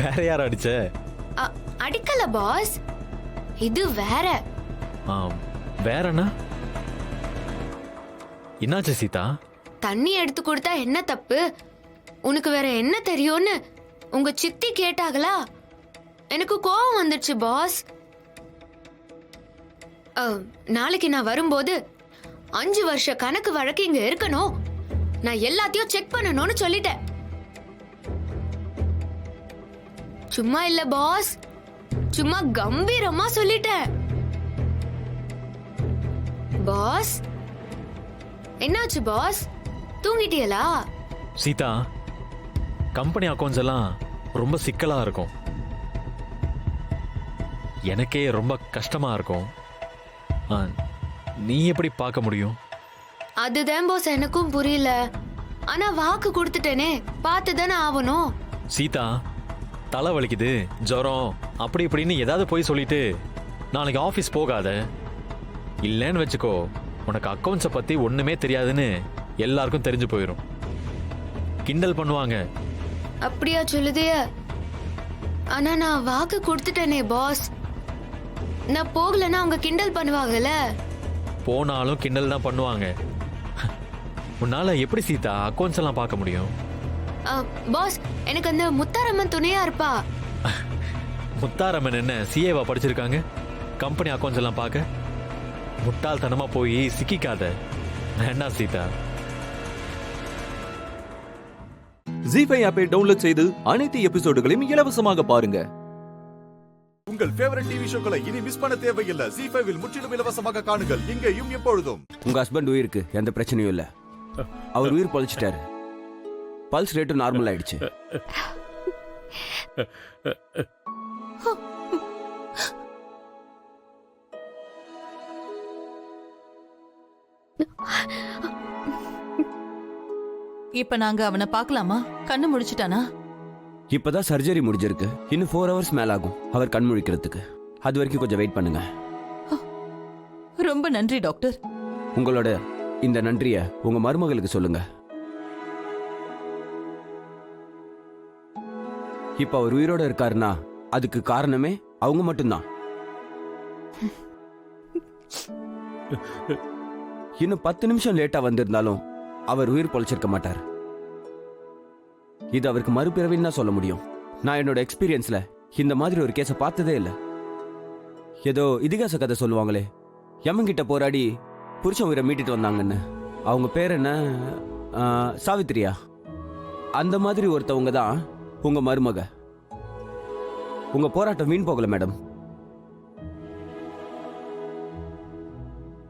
வேற யார் அடிச்ச? அடிக்கல பாஸ், இது வேற. வேறனா? என்னாச்சு சீதா? தண்ணி எடுத்து கொடுத்தா என்ன தப்பு? உனக்கு வேற என்ன தெரியும்னு உங்க சித்தி கேட்டாங்களா? எனக்கு கோவம் வந்துடுச்சு பாஸ். நாளைக்கு நான் வரும்போது 5 வருஷ கணக்கு வழக்கு இங்க இருக்கணும். நான் எல்லாத்தையும் செக் பண்ணணும்னு சொல்லிட்டேன். சும்மா இல்ல பாஸ், சும்மா கம்பீரமா சொல்லிட்டேன். பாஸ், என்னாச்சு பாஸ்? தூங்கிட்டியலா? சீதா, கம்பெனி அக்கவுண்ட்ஸ் எல்லாம் ரொம்ப சிக்கலா இருக்கும். எனக்கே ரொம்ப கஷ்டமா இருக்கும். நீ எப்படி பார்க்க முடியும்? அதுதான் பாஸ் எனக்கும் புரியல. ஆனா வாக்கு கொடுத்துட்டேனே, பார்த்து தானே ஆகணும். சீதா, தலை வலிக்குது, ஜுரம், அப்படி இப்படின்னு ஏதாவது போய் சொல்லிட்டு நாளைக்கு ஆபீஸ் போகாத. இல்லைன்னு வச்சுக்கோ, உனக்கு அக்கவுண்ட்ஸை பத்தி ஒண்ணுமே தெரியாதுன்னு எல்லாருக்கும் தெரிஞ்சு போயிடும். கிண்டல் பண்ணுவாங்க. அப்படியா சொல்லுதே? ஆனா நான் வாக்கு கொடுத்துட்டேனே பாஸ். நான் போகலன்னா அவங்க கிண்டல் பண்ணுவாங்கல்ல. போனாலும் கிண்டல் தான் பண்ணுவாங்க. உன்னால எப்படி சீதா அக்கவுண்ட்ஸ் எல்லாம் பார்க்க முடியும்? பாஸ், எனக்கு அந்த முத்தாரம்மன் துணையா இருப்பா. முத்தாரம்மன் என்ன சிஏவா படிச்சிருக்காங்க? கம்பெனி அக்கவுண்ட்ஸ் எல்லாம் பார்க்க? முட்டாள்தனமா போய் சிக்கிக்காத. வேண்டாம் சீதா. ஜி5 ஆப்பை டவுன்லோட் செய்து அனைத்து எபிசோடுகளையும் இலவசமாக பாருங்க. உங்கள் ஃபேவரட் டிவி ஷோக்களை இனி மிஸ் பண்ண தேவையில்லை. ஜி5 இல் முற்றிலும் இலவசமாக காணுங்கள் இங்கேயும் எப்பொழுதும். உங்க ஹஸ்பண்ட் உயிருக்கு எந்த பிரச்சனையும் இல்ல. அவர் உயிர் பொழைச்சிட்டாரு. பல்ஸ் ரேட்டு நார்மல் ஆயிடுச்சு. இப்ப நாங்க அவனை பார்க்கலாமா? கண்ணு முடிச்சிட்டானா? இப்பதான் சர்ஜரி முடிஞ்சிருக்கு. இன்னும் 4 hours மேல ஆகும் அவர் கண் முழிக்கிறதுக்கு. அது வரைக்கும் கொஞ்சம் வெயிட் பண்ணுங்க. ரொம்ப நன்றி டாக்டர். உங்களோட இந்த நன்றிய உங்க மருமகளுக்கு சொல்லுங்க. இப்ப அவர் உயிரோட இருக்காருன்னா அதுக்கு காரணமே அவங்க மட்டும்தான். இன்னும் 10 நிமிஷம் லேட்டா வந்திருந்தாலும் அவர் உயிர் பொழைச்சிருக்க மாட்டார். இது அவருக்கு மறுபிறவின்னு தான் சொல்ல முடியும். நான் என்னோட எக்ஸ்பீரியன்ஸ்ல இந்த மாதிரி ஒரு கேஸை பார்த்ததே இல்லை. ஏதோ இதிகாச கதை சொல்லுவாங்களே, யமன்கிட்ட போராடி புருஷன் உயிரை மீட்டுட்டு வந்தாங்கன்னு. அவங்க பேர் என்ன, சாவித்திரியா? அந்த மாதிரி ஒருத்தவங்க தான் உங்க மருமக. உங்க போராட்டம் வீண் போகல மேடம்.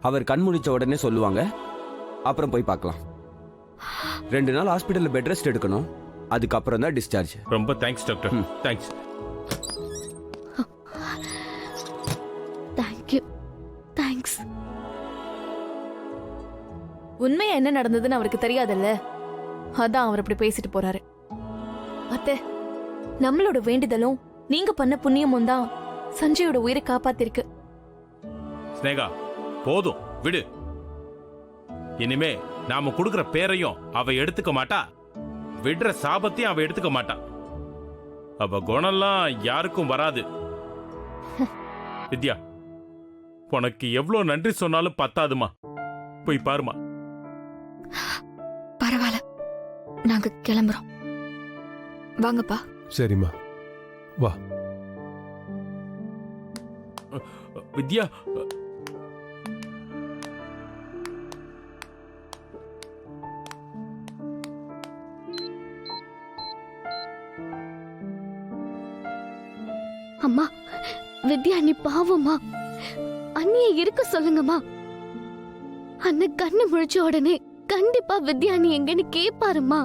அவர் கண் முழிச்ச உடனே சொல்லுவாங்க, அப்புறம் போய் பார்க்கலாம். 2 நாள் ஹாஸ்பிட்டல்ல பெட் ரெஸ்ட் எடுக்கணும், அதுக்கப்புறம் தான் டிஸ்சார்ஜ். ரொம்ப thanks doctor. Thanks. Thank you. Thanks. உண்மையா என்ன நடந்ததுன்னு அவருக்கு தெரியாதுல்ல, அதான் அவர் அப்படி பேசிட்டு போறாரு. அத்தை, நம்மளோட வேண்டுதலும் நீங்க பண்ண புண்ணியமும் தான் சஞ்சயோட உயிரை காப்பாத்திருக்கு. ஸ்னேகா போதும் விடு. இனிமே நாம கொடுக்கிற பேரையும் அவ எடுத்துக்க மாட்டா, விடுற சாபத்தையும் அவ எடுத்துக்க மாட்டா. அவ குணம்லாம் யாருக்கும் வராது. வித்யா, உனக்கு எவ்வளவு நன்றி சொன்னாலும் பத்தாதுமா. போய் பாருமா. பரவாயில்ல, நாங்க கிளம்புறோம். வாங்கப்பா. சரிம்மா, வா. வித்யா, அம்மா, வித்யா நீ பாவம்மா, அண்ணிய இருக்க சொல்லுங்கம்மா. அண்ணன் கண்ணு முழிச்ச உடனே கண்டிப்பா வித்யா நீ எங்கன்னு கேப்பாருமா.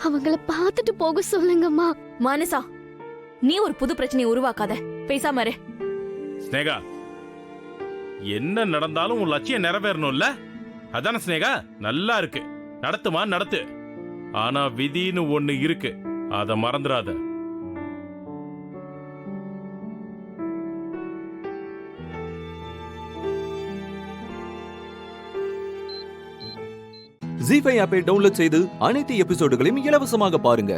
அவங்கள பார்த்துட்டு போக சொல்லுங்கம்மா. மானசா, நீ ஒரு புது பிரச்சனையை உருவாக்காத, பேசாம இரு. ஸ்னேகா, என்ன நடந்தாலும் உன் லட்சியம் நிறைவேறணும்ல, அதான ஸ்னேகா? நல்லா இருக்கு, நடத்துமா நடத்து. ஆனா விதின்னு ஒண்ணு இருக்கு, அத மறந்துடாத. ஜீ5 ஆப்பை டவுன்லோட் செய்து அனைத்து எபிசோடுகளையும் இலவசமாக பாருங்க.